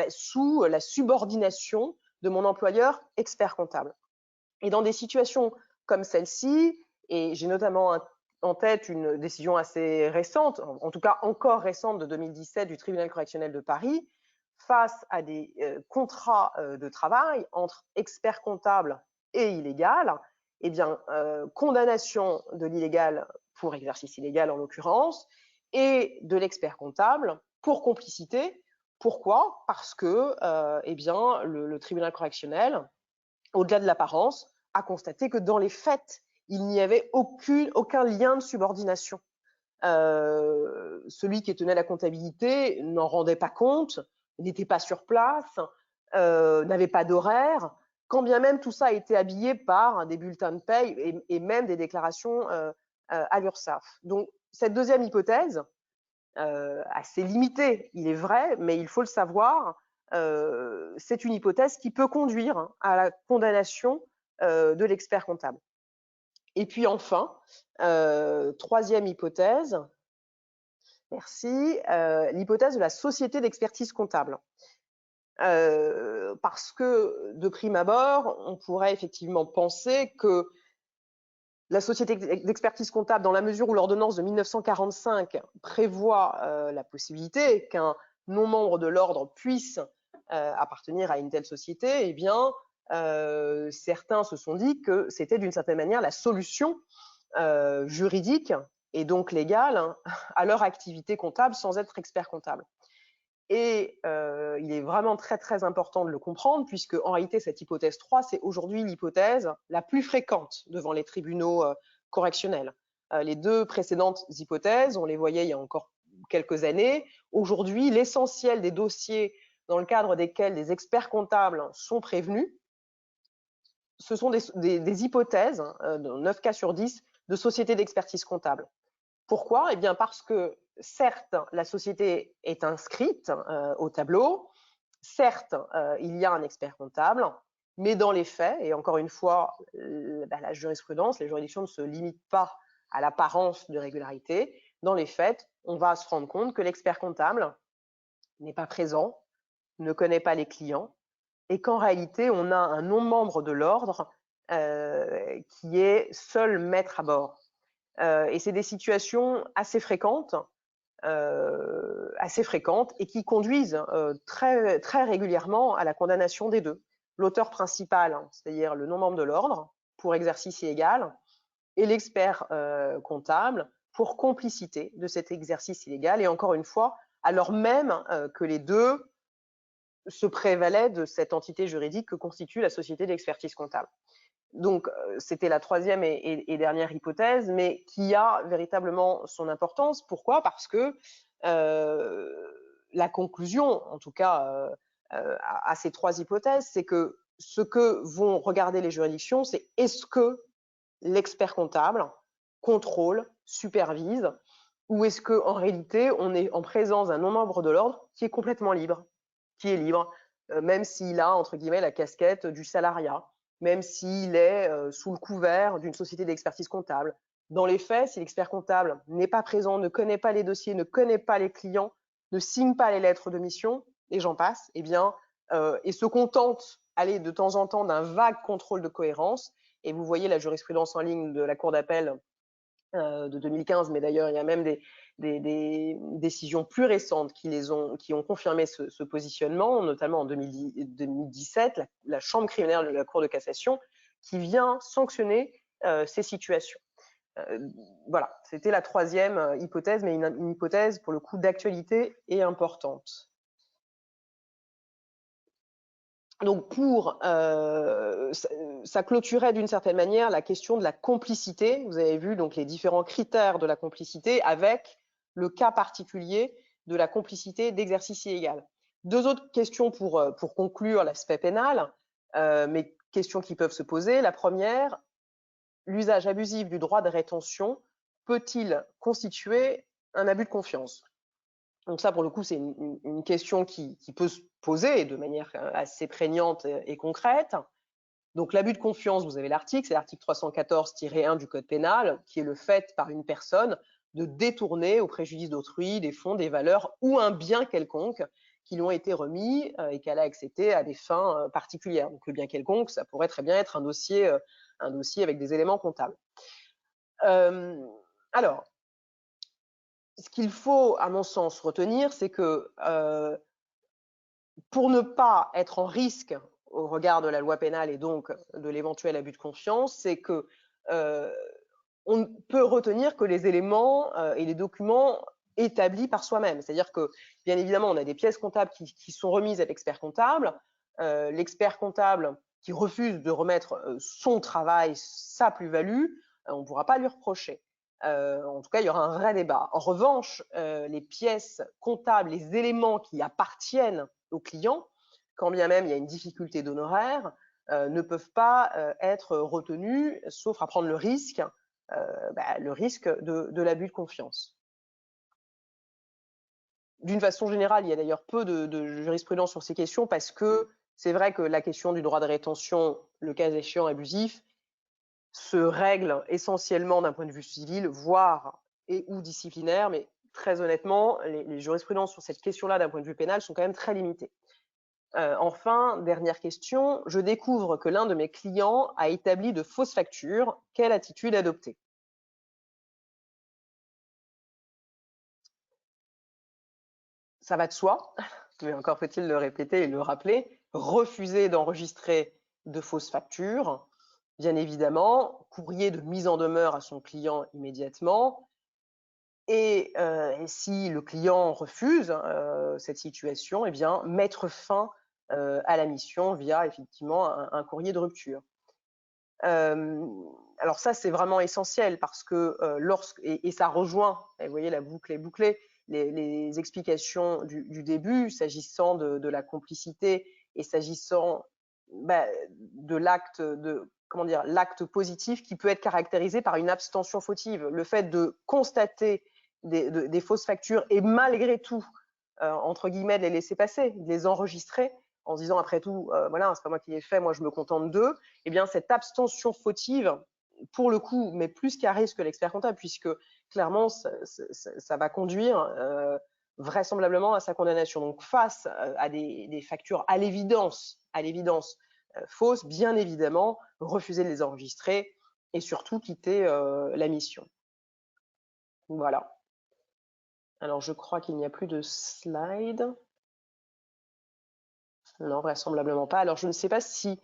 sous la subordination de mon employeur expert comptable. Et dans des situations comme celle-ci, et j'ai notamment en tête une décision assez récente, en tout cas encore récente, de 2017 du tribunal correctionnel de Paris, face à des contrats de travail entre experts comptables et illégal, eh bien, condamnation de l'illégal pour exercice illégal en l'occurrence, et de l'expert comptable pour complicité. Pourquoi? Parce que eh bien, le tribunal correctionnel, au-delà de l'apparence, a constaté que dans les faits, il n'y avait aucun lien de subordination. Celui qui tenait la comptabilité n'en rendait pas compte, n'était pas sur place, n'avait pas d'horaire, quand bien même tout ça a été habillé par des bulletins de paye et même des déclarations à l'URSSAF. Donc cette deuxième hypothèse, assez limitée, il est vrai, mais il faut le savoir, c'est une hypothèse qui peut conduire à la condamnation de l'expert comptable. Et puis enfin, troisième hypothèse, merci, l'hypothèse de la société d'expertise comptable. Parce que de prime abord, on pourrait effectivement penser que la société d'expertise comptable, dans la mesure où l'ordonnance de 1945 prévoit la possibilité qu'un non-membre de l'ordre puisse appartenir à une telle société, eh bien, certains se sont dit que c'était d'une certaine manière la solution juridique et donc légale à leur activité comptable sans être expert comptable. Et il est vraiment très très important de le comprendre, puisque en réalité cette hypothèse 3, c'est aujourd'hui l'hypothèse la plus fréquente devant les tribunaux correctionnels. Les deux précédentes hypothèses, on les voyait il y a encore quelques années. Aujourd'hui, l'essentiel des dossiers dans le cadre desquels des experts comptables sont prévenus, ce sont des hypothèses, 9 cas sur 10, de sociétés d'expertise comptable. Pourquoi? Eh bien parce que certes, la société est inscrite au tableau, certes, il y a un expert comptable, mais dans les faits, et encore une fois, la jurisprudence, les juridictions ne se limitent pas à l'apparence de régularité. Dans les faits, on va se rendre compte que l'expert comptable n'est pas présent, ne connaît pas les clients, et qu'en réalité, on a un non-membre de l'ordre qui est seul maître à bord. Et c'est des situations assez fréquentes et qui conduisent très, très régulièrement à la condamnation des deux. L'auteur principal, c'est-à-dire le non-membre de l'ordre, pour exercice illégal, et l'expert comptable pour complicité de cet exercice illégal, et encore une fois, alors même que les deux se prévalaient de cette entité juridique que constitue la société d'expertise comptable. Donc, c'était la troisième et dernière hypothèse, mais qui a véritablement son importance. Pourquoi? Parce que la conclusion, en tout cas, à ces trois hypothèses, c'est que ce que vont regarder les juridictions, c'est est-ce que l'expert comptable contrôle, supervise, ou est-ce qu'en réalité, on est en présence d'un non-membre de l'ordre qui est complètement libre, même s'il a, entre guillemets, la casquette du salariat, même s'il est sous le couvert d'une société d'expertise comptable. Dans les faits, si l'expert comptable n'est pas présent, ne connaît pas les dossiers, ne connaît pas les clients, ne signe pas les lettres de mission, et j'en passe, et se contente, de temps en temps, d'un vague contrôle de cohérence. Et vous voyez la jurisprudence en ligne de la Cour d'appel de 2015, mais d'ailleurs, il y a même des décisions plus récentes qui ont confirmé ce positionnement, notamment en 2017, la Chambre criminelle de la Cour de cassation, qui vient sanctionner ces situations. Voilà, c'était la troisième hypothèse, mais une hypothèse, pour le coup, d'actualité et importante. Donc, ça clôturait d'une certaine manière la question de la complicité. Vous avez vu donc les différents critères de la complicité avec le cas particulier de la complicité d'exercice illégal. Deux autres questions pour conclure l'aspect pénal, mais questions qui peuvent se poser. La première, l'usage abusif du droit de rétention peut-il constituer un abus de confiance? Donc ça, pour le coup, c'est une question qui peut se poser de manière assez prégnante et concrète. Donc l'abus de confiance, vous avez l'article, c'est l'article 314-1 du Code pénal, qui est le fait par une personne de détourner au préjudice d'autrui des fonds, des valeurs ou un bien quelconque qui lui ont été remis et qu'elle a accepté à des fins particulières. Donc le bien quelconque, ça pourrait très bien être un dossier avec des éléments comptables. Alors, ce qu'il faut, à mon sens, retenir, c'est que pour ne pas être en risque au regard de la loi pénale et donc de l'éventuel abus de confiance, c'est que on peut retenir que les éléments et les documents établis par soi-même. C'est-à-dire que, bien évidemment, on a des pièces comptables qui sont remises à l'expert comptable. L'expert comptable qui refuse de remettre son travail, sa plus-value, on ne pourra pas lui reprocher. En tout cas, il y aura un vrai débat. En revanche, les pièces comptables, les éléments qui appartiennent au client, quand bien même il y a une difficulté d'honoraires, ne peuvent pas être retenus, sauf à prendre le risque de l'abus de confiance. D'une façon générale, il y a d'ailleurs peu de jurisprudence sur ces questions parce que c'est vrai que la question du droit de rétention, le cas échéant abusif, se règle essentiellement d'un point de vue civil, voire et ou disciplinaire, mais très honnêtement, les jurisprudences sur cette question-là d'un point de vue pénal sont quand même très limitées. Enfin, dernière question, je découvre que l'un de mes clients a établi de fausses factures. Quelle attitude adopter? Ça va de soi, mais encore faut-il le répéter et le rappeler, refuser d'enregistrer de fausses factures, bien évidemment, courrier de mise en demeure à son client immédiatement, et si le client refuse cette situation, eh bien, mettre fin à la mission via effectivement un courrier de rupture. Alors ça, c'est vraiment essentiel parce que et ça rejoint, et vous voyez, la boucle est bouclée, les explications du début s'agissant de la complicité et s'agissant de l'acte l'acte positif qui peut être caractérisé par une abstention fautive. Le fait de constater des fausses factures et malgré tout entre guillemets, de les laisser passer, de les enregistrer en se disant après tout, voilà, c'est pas moi qui l'ai fait, moi je me contente d'eux, eh bien cette abstention fautive, pour le coup, mais plus qu'à risque que l'expert comptable, puisque clairement, ça va conduire vraisemblablement à sa condamnation. Donc face à des factures à l'évidence fausses, bien évidemment, refuser de les enregistrer et surtout quitter la mission. Voilà. Alors, je crois qu'il n'y a plus de slide. Non, vraisemblablement pas. Alors, je ne sais pas si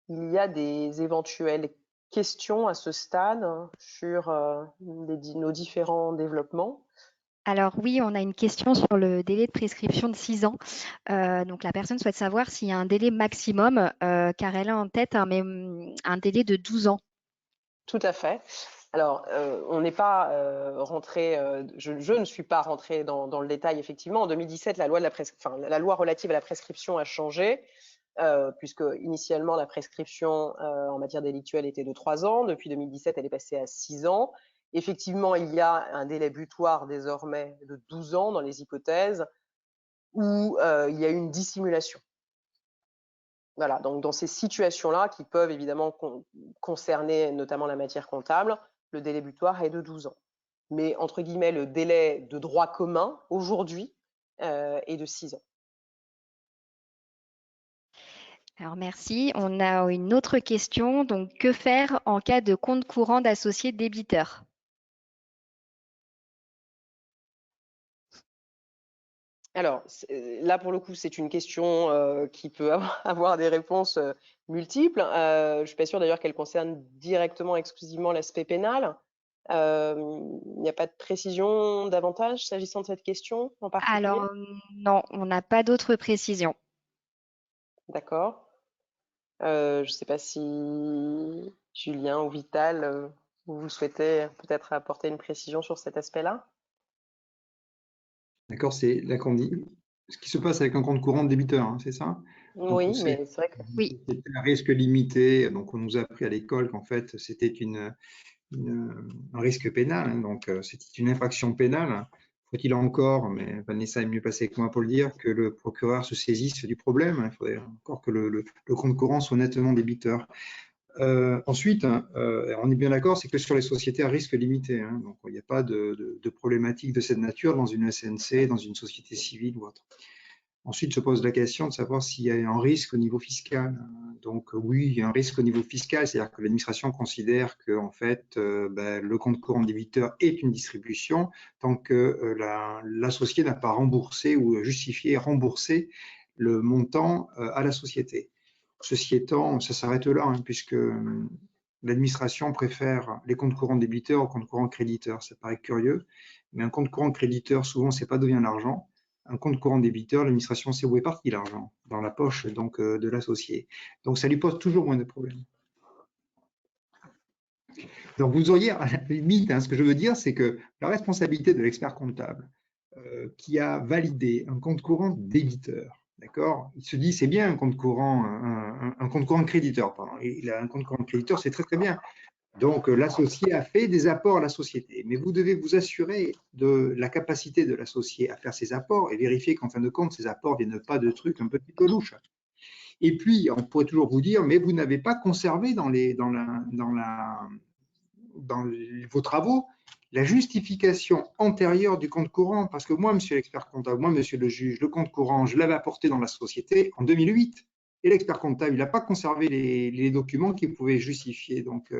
il y a des éventuelles questions à ce stade sur nos différents développements. Alors oui, on a une question sur le délai de prescription de 6 ans. Donc la personne souhaite savoir s'il y a un délai maximum, car elle a en tête un délai de 12 ans. Tout à fait. Alors, on n'est pas rentré, je ne suis pas rentrée dans le détail, effectivement. En 2017, la loi relative à la prescription a changé, puisque initialement, la prescription en matière délictuelle était de 3 ans. Depuis 2017, elle est passée à 6 ans. Effectivement, il y a un délai butoir désormais de 12 ans dans les hypothèses où il y a une dissimulation. Voilà, donc dans ces situations-là, qui peuvent évidemment concerner notamment la matière comptable, le délai butoir est de 12 ans. Mais entre guillemets, le délai de droit commun, aujourd'hui, est de 6 ans. Alors merci. On a une autre question. Donc, que faire en cas de compte courant d'associé débiteur? Alors, là, pour le coup, c'est une question qui peut avoir des réponses multiples. Je ne suis pas sûre d'ailleurs qu'elle concerne directement, exclusivement l'aspect pénal. Il n'y a pas de précision davantage s'agissant de cette question en particulier? Alors non, on n'a pas d'autres précisions. D'accord. Je ne sais pas si Julien ou Vital, vous souhaitez peut-être apporter une précision sur cet aspect-là? D'accord, c'est ce qui se passe avec un compte courant de débiteur, hein, c'est ça? Donc, Oui, mais c'est vrai que Oui. c'était un risque limité. Donc, on nous a appris à l'école qu'en fait, c'était un risque pénal. Hein, donc, c'était une infraction pénale. Faut-il encore, mais Vanessa est mieux placée que moi pour le dire, que le procureur se saisisse du problème. Hein, il faudrait encore que le compte courant soit nettement débiteur. Ensuite, on est bien d'accord, c'est que sur les sociétés à risque limité. Hein, donc, il n'y a pas de problématique de cette nature dans une SNC, dans une société civile ou autre. Ensuite, se pose la question de savoir s'il y a un risque au niveau fiscal. Donc oui, il y a un risque au niveau fiscal, c'est-à-dire que l'administration considère que en fait, le compte courant débiteur est une distribution tant que l'associé n'a pas remboursé ou justifié remboursé le montant à la société. Ceci étant, ça s'arrête là, hein, puisque l'administration préfère les comptes courants débiteurs aux comptes courants créditeurs. Ça paraît curieux, mais un compte courant créditeur, souvent, c'est pas d'où vient l'argent. Un compte courant débiteur, l'administration sait où est parti l'argent, dans la poche donc de l'associé. Donc ça lui pose toujours moins de problèmes. Donc vous auriez, à la limite, hein, ce que je veux dire, c'est que la responsabilité de l'expert comptable qui a validé un compte courant débiteur, d'accord, il se dit c'est bien un compte courant, un compte courant créditeur, pardon. Il a un compte courant créditeur, c'est très très bien. Donc, l'associé a fait des apports à la société, mais vous devez vous assurer de la capacité de l'associé à faire ses apports et vérifier qu'en fin de compte, ces apports ne viennent pas de trucs un petit peu louches. Et puis, on pourrait toujours vous dire, mais vous n'avez pas conservé dans vos travaux la justification antérieure du compte courant, parce que moi, monsieur l'expert comptable, moi, monsieur le juge, le compte courant, je l'avais apporté dans la société en 2008. Et l'expert comptable, il n'a pas conservé les documents qui pouvaient justifier donc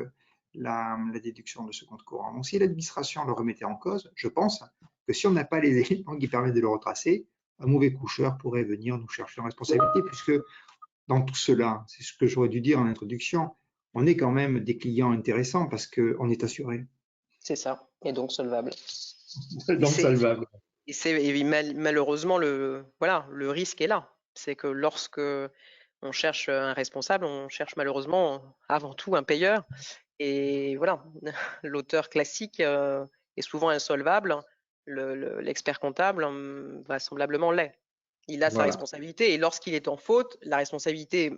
la déduction de ce compte courant. Donc, si l'administration le remettait en cause, je pense que si on n'a pas les éléments qui permettent de le retracer, un mauvais coucheur pourrait venir nous chercher en responsabilité, puisque dans tout cela, c'est ce que j'aurais dû dire en introduction, on est quand même des clients intéressants parce qu'on est assuré. c'est ça, et donc solvable. Donc salvable. Et malheureusement, le risque est là. C'est que lorsque on cherche un responsable, on cherche malheureusement avant tout un payeur. Et voilà, l'auteur classique est souvent insolvable. L'expert comptable, vraisemblablement, l'est. Il a sa responsabilité et lorsqu'il est en faute, la responsabilité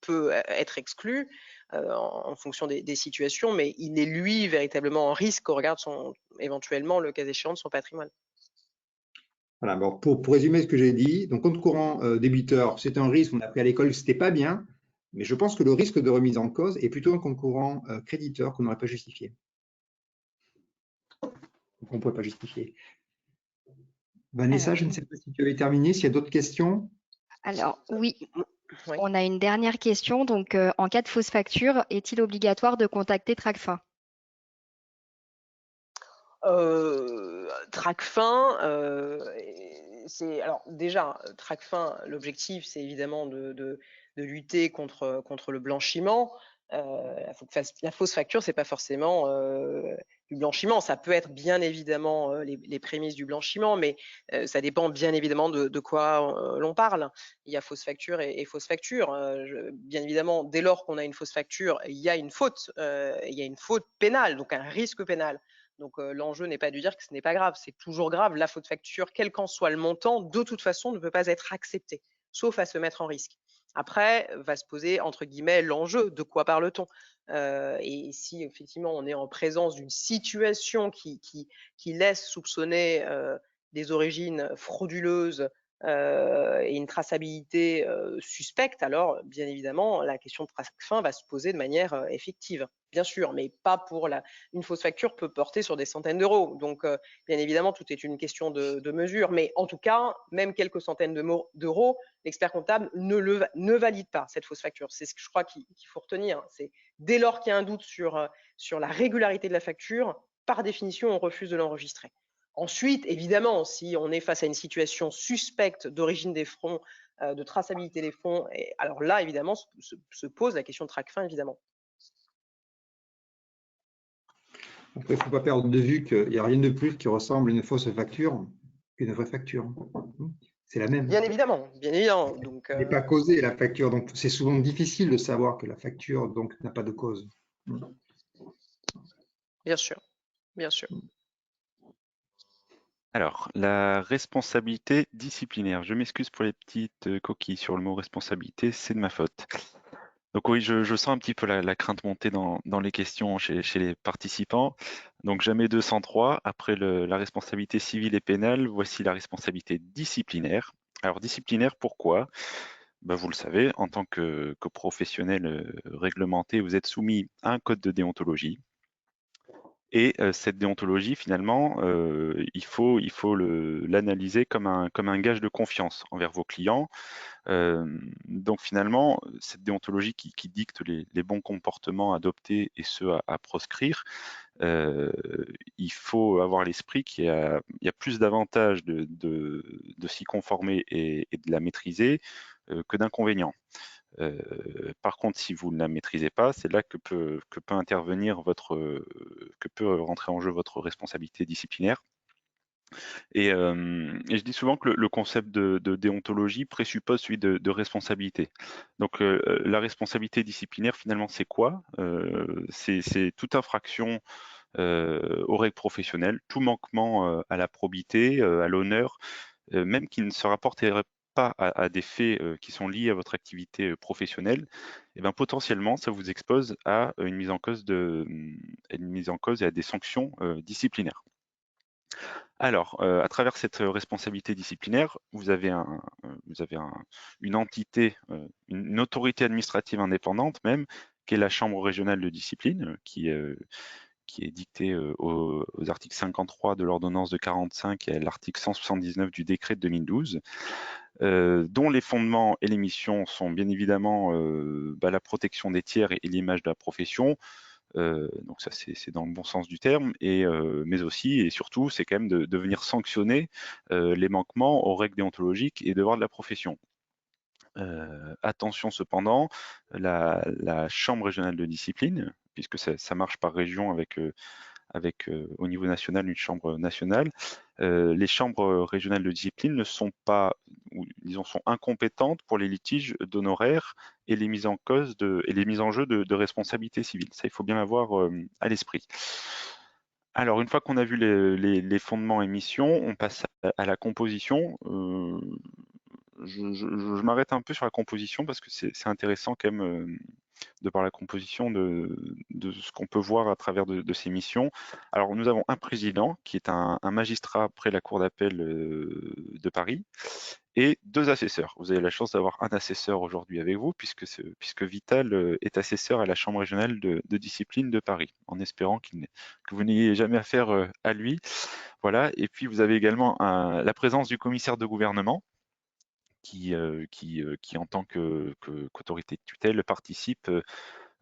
peut être exclue en fonction des situations, mais il est lui véritablement en risque au regard de éventuellement, le cas échéant, de son patrimoine. Voilà, bon, pour résumer ce que j'ai dit, donc compte courant débiteur, c'est un risque, on a appris à l'école que c'était pas bien, mais je pense que le risque de remise en cause est plutôt un compte courant créditeur qu'on n'aurait pas justifié. Qu'on ne pourrait pas justifier. Vanessa, Alors, je ne sais pas si tu avais terminé, s'il y a d'autres questions. alors oui, Oui. on a une dernière question. Donc, en cas de fausse facture, est-il obligatoire de contacter Tracfin? Tracfin, alors déjà, Tracfin, l'objectif, c'est évidemment de lutter contre le blanchiment. La fausse facture, c'est pas forcément du blanchiment. Ça peut être bien évidemment les prémices du blanchiment, mais ça dépend bien évidemment de quoi l'on parle. Il y a fausse facture et fausse facture. Bien évidemment, dès lors qu'on a une fausse facture, il y a une faute pénale, donc un risque pénal. Donc l'enjeu n'est pas de dire que ce n'est pas grave, c'est toujours grave. La faute facture, quel qu'en soit le montant, de toute façon, ne peut pas être acceptée, sauf à se mettre en risque. Après, va se poser, entre guillemets, l'enjeu. De quoi parle-t-on? Et si effectivement on est en présence d'une situation qui laisse soupçonner des origines frauduleuses et une traçabilité suspecte, alors bien évidemment la question de Tracfin va se poser de manière effective, bien sûr, mais pas pour une fausse facture peut porter sur des centaines d'euros. Donc bien évidemment tout est une question de mesure, mais en tout cas même quelques centaines d'euros, l'expert comptable ne valide pas cette fausse facture. C'est ce que je crois qu'il faut retenir. C'est dès lors qu'il y a un doute sur la régularité de la facture, par définition on refuse de l'enregistrer. Ensuite, évidemment, si on est face à une situation suspecte d'origine des fonds, de traçabilité des fonds, alors là, évidemment, se pose la question de Tracfin, évidemment. Après, il ne faut pas perdre de vue qu'il n'y a rien de plus qui ressemble à une fausse facture qu'une vraie facture. C'est la même. Bien évidemment, bien évidemment. Donc, Elle n'est pas causée, la facture. Donc, c'est souvent difficile de savoir que la facture n'a pas de cause. bien sûr, bien sûr. Alors, la responsabilité disciplinaire. Je m'excuse pour les petites coquilles sur le mot responsabilité, c'est de ma faute. Donc oui, je sens un petit peu la crainte monter dans les questions chez les participants. Donc jamais 203. Après la responsabilité civile et pénale, voici la responsabilité disciplinaire. Alors disciplinaire, pourquoi? Ben, vous le savez, en tant que professionnel réglementé, vous êtes soumis à un code de déontologie. Et cette déontologie, finalement, il faut l'analyser comme un gage de confiance envers vos clients. Donc finalement, cette déontologie qui dicte les bons comportements adoptés et ceux à proscrire, il faut avoir à l'esprit qu'il y a plus d'avantages de s'y conformer et de la maîtriser que d'inconvénients. Par contre, si vous ne la maîtrisez pas, c'est là que peut intervenir que peut rentrer en jeu votre responsabilité disciplinaire. Et je dis souvent que le concept de déontologie présuppose celui de responsabilité. Donc la responsabilité disciplinaire, finalement, c'est quoi? C'est toute infraction aux règles professionnelles, tout manquement à la probité, à l'honneur, même qui ne se rapporterait pas à des faits qui sont liés à votre activité professionnelle, et ben potentiellement ça vous expose à une mise en cause et à des sanctions disciplinaires. Alors, à travers cette responsabilité disciplinaire, vous avez une entité, une autorité administrative indépendante même, qui est la Chambre régionale de discipline, qui est dictée aux articles 53 de l'ordonnance de 45 et à l'article 179 du décret de 2012, dont les fondements et les missions sont bien évidemment la protection des tiers et l'image de la profession. Donc ça, c'est dans le bon sens du terme, mais aussi et surtout, c'est quand même de venir sanctionner les manquements aux règles déontologiques et devoirs de la profession. Attention cependant, la Chambre régionale de discipline, puisque ça marche par région avec au niveau national une chambre nationale, les chambres régionales de discipline ne sont pas, ou disons, sont incompétentes pour les litiges d'honoraires et les mises en cause et les mises en jeu de responsabilité civile. Ça, il faut bien l'avoir à l'esprit. Alors, une fois qu'on a vu les fondements et missions, on passe à la composition. Je m'arrête un peu sur la composition parce que c'est intéressant quand même de par la composition de ce qu'on peut voir à travers de ces missions. Alors, nous avons un président qui est un magistrat près la Cour d'appel de Paris et 2 assesseurs. Vous avez la chance d'avoir un assesseur aujourd'hui avec vous puisque Vital est assesseur à la Chambre régionale de discipline de Paris, en espérant que vous n'ayez jamais affaire à lui. Voilà. Et puis, vous avez également la présence du commissaire de gouvernement qui en tant qu'autorité de tutelle, participe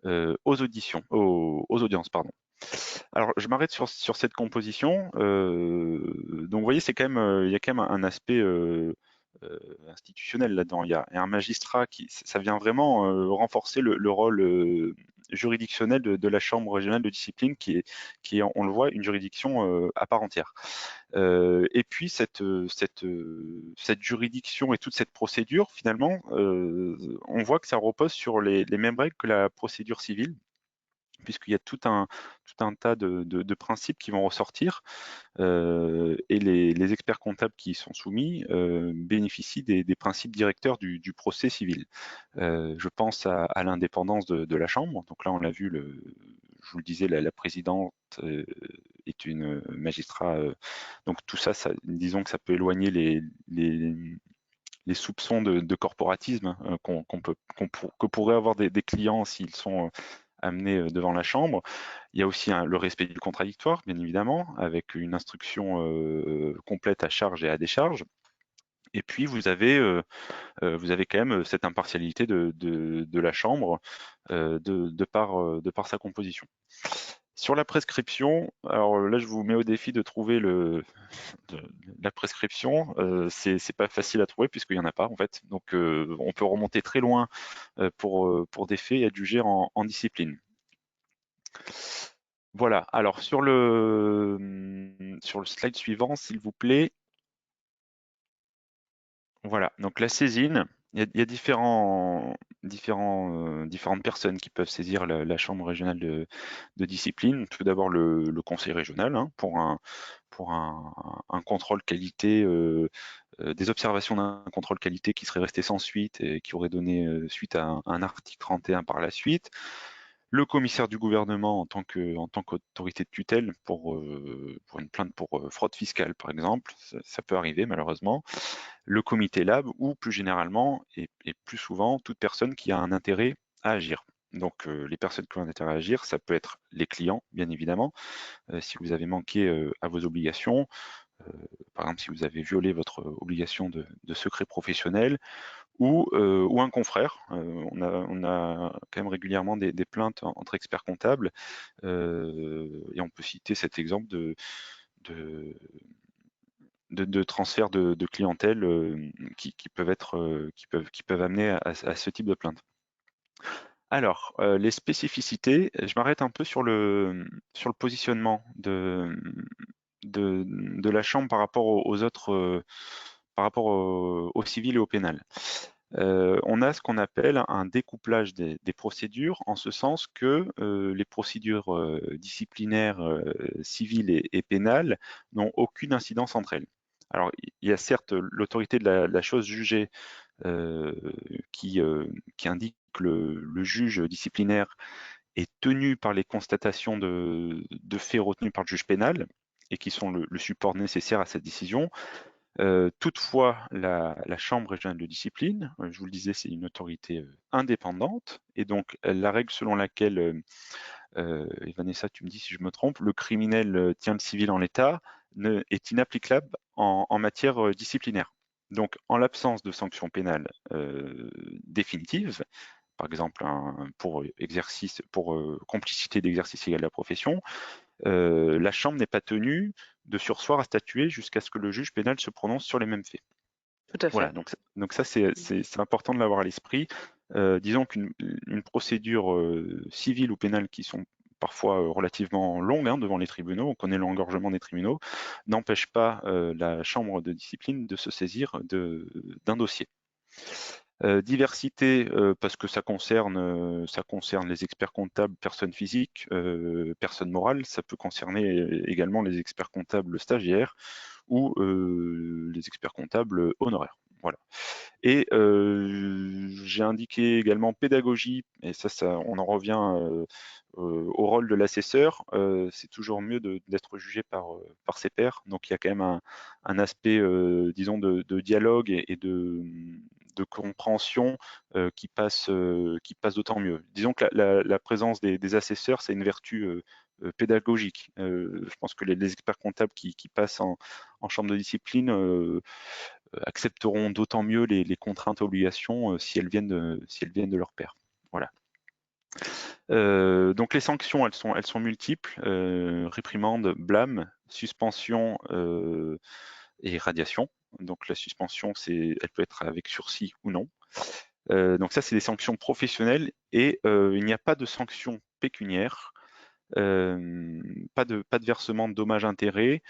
aux audiences, pardon. Alors, je m'arrête sur cette composition. Donc, vous voyez, c'est quand même, il y a quand même un aspect institutionnel là-dedans. Il y a un magistrat ça vient vraiment renforcer le rôle juridictionnel de la Chambre régionale de discipline, qui est, on le voit, une juridiction à part entière. Et puis cette juridiction et toute cette procédure, finalement, on voit que ça repose sur les mêmes règles que la procédure civile, puisqu'il y a tout un tas de principes qui vont ressortir, et les experts comptables qui y sont soumis bénéficient des principes directeurs du procès civil. Je pense à l'indépendance de la Chambre. Donc là, on l'a vu, je vous le disais, la présidente est une magistrat. Donc tout ça, disons que ça peut éloigner les soupçons de corporatisme que pourraient avoir des clients s'ils sont amenés devant la Chambre. Il y a aussi le respect du contradictoire, bien évidemment, avec une instruction complète à charge et à décharge. Et puis vous avez quand même cette impartialité de la Chambre de par sa composition. Sur la prescription, alors là je vous mets au défi de trouver la prescription. C'est pas facile à trouver puisqu'il y en a pas en fait. Donc on peut remonter très loin pour des faits et être jugé en discipline. Voilà. Alors sur le slide suivant, s'il vous plaît. Voilà. Donc la saisine, il y a différentes personnes qui peuvent saisir la Chambre régionale de discipline. Tout d'abord le conseil régional pour un contrôle qualité, des observations d'un contrôle qualité qui serait resté sans suite et qui aurait donné suite à un article 31 par la suite. Le commissaire du gouvernement en tant qu'autorité de tutelle pour une plainte pour fraude fiscale, par exemple, ça peut arriver malheureusement. Le comité lab ou plus généralement et plus souvent toute personne qui a un intérêt à agir. Donc les personnes qui ont un intérêt à agir, ça peut être les clients, bien évidemment, si vous avez manqué à vos obligations, par exemple si vous avez violé votre obligation de secret professionnel, ou un confrère. On a quand même régulièrement des plaintes entre experts comptables, et on peut citer cet exemple de transfert de clientèle qui peuvent amener à ce type de plainte. Alors, les spécificités, je m'arrête un peu sur le positionnement de la Chambre par rapport aux autres, par rapport au civil et au pénal. On a ce qu'on appelle un découplage des procédures, en ce sens que les procédures disciplinaires civiles et pénales n'ont aucune incidence entre elles. Alors, il y a certes l'autorité de la chose jugée qui indique que le juge disciplinaire est tenu par les constatations de faits retenus par le juge pénal et qui sont le support nécessaire à cette décision. Toutefois, la Chambre régionale de discipline, je vous le disais, c'est une autorité indépendante, et donc la règle selon laquelle, et Vanessa, tu me dis si je me trompe, le criminel tient le civil en l'état, est inapplicable en matière disciplinaire. Donc, en l'absence de sanctions pénales définitives, par exemple pour complicité d'exercice illégal de la profession, la Chambre n'est pas tenue de surseoir à statuer jusqu'à ce que le juge pénal se prononce sur les mêmes faits. Tout à fait. Voilà, donc ça c'est important de l'avoir à l'esprit. Disons qu'une procédure civile ou pénale qui sont parfois relativement longues devant les tribunaux, on connaît l'engorgement des tribunaux, n'empêche pas la Chambre de discipline de se saisir d'un dossier. Diversité, parce que ça concerne les experts comptables, personnes physiques, personnes morales. Ça peut concerner également les experts comptables stagiaires ou les experts comptables honoraires. Voilà. Et j'ai indiqué également pédagogie, et ça on en revient au rôle de l'assesseur. C'est toujours mieux d'être jugé par ses pairs. Donc il y a quand même un aspect, disons, de dialogue et de compréhension qui passe d'autant mieux. Disons que la présence des assesseurs, c'est une vertu pédagogique. Je pense que les experts comptables qui passent en chambre de discipline accepteront d'autant mieux les contraintes et obligations si elles viennent de leur père. Voilà. Donc les sanctions, elles sont multiples, réprimande, blâme, suspension et radiation. Donc la suspension, elle peut être avec sursis ou non. Donc ça, c'est des sanctions professionnelles et il n'y a pas de sanctions pécuniaires. Pas de versement de dommages-intérêts.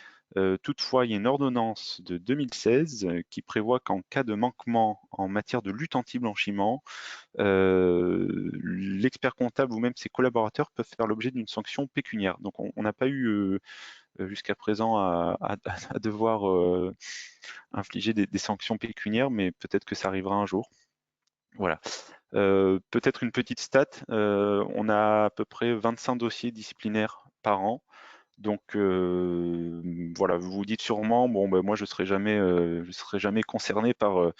Toutefois, il y a une ordonnance de 2016 qui prévoit qu'en cas de manquement en matière de lutte anti-blanchiment, l'expert comptable ou même ses collaborateurs peuvent faire l'objet d'une sanction pécuniaire. Donc on n'a pas eu jusqu'à présent à devoir infliger des sanctions pécuniaires, mais peut-être que ça arrivera un jour. Voilà. Peut-être une petite stat, on a à peu près 25 dossiers disciplinaires par an. Donc voilà, vous vous dites sûrement, bon ben moi je serai jamais concerné par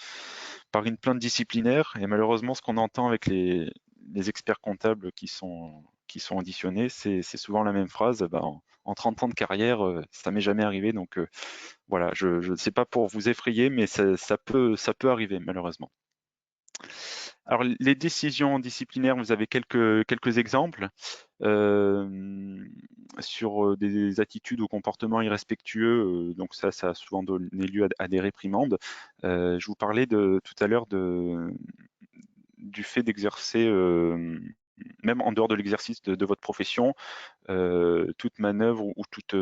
une plainte disciplinaire. Et malheureusement, ce qu'on entend avec les experts comptables qui sont auditionnés, c'est souvent la même phrase. Ben, en 30 ans de carrière, ça m'est jamais arrivé. Donc voilà, je ne sais pas pour vous effrayer, mais ça peut arriver malheureusement. Alors, les décisions disciplinaires, vous avez quelques exemples sur des attitudes ou comportements irrespectueux. Donc ça a souvent donné lieu à des réprimandes. Je vous parlais tout à l'heure du fait d'exercer, même en dehors de l'exercice de votre profession, toute manœuvre ou toute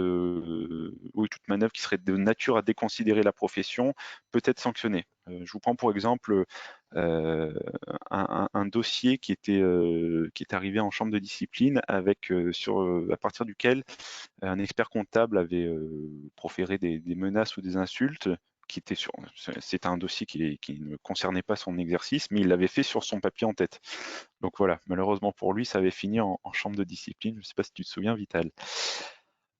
manœuvre qui serait de nature à déconsidérer la profession peut être sanctionnée. Je vous prends pour exemple un dossier qui est arrivé en chambre de discipline avec à partir duquel un expert comptable avait proféré des menaces ou des insultes c'était un dossier qui ne concernait pas son exercice, mais il l'avait fait sur son papier en tête. Donc voilà, malheureusement pour lui, ça avait fini en chambre de discipline. Je ne sais pas si tu te souviens, Vital.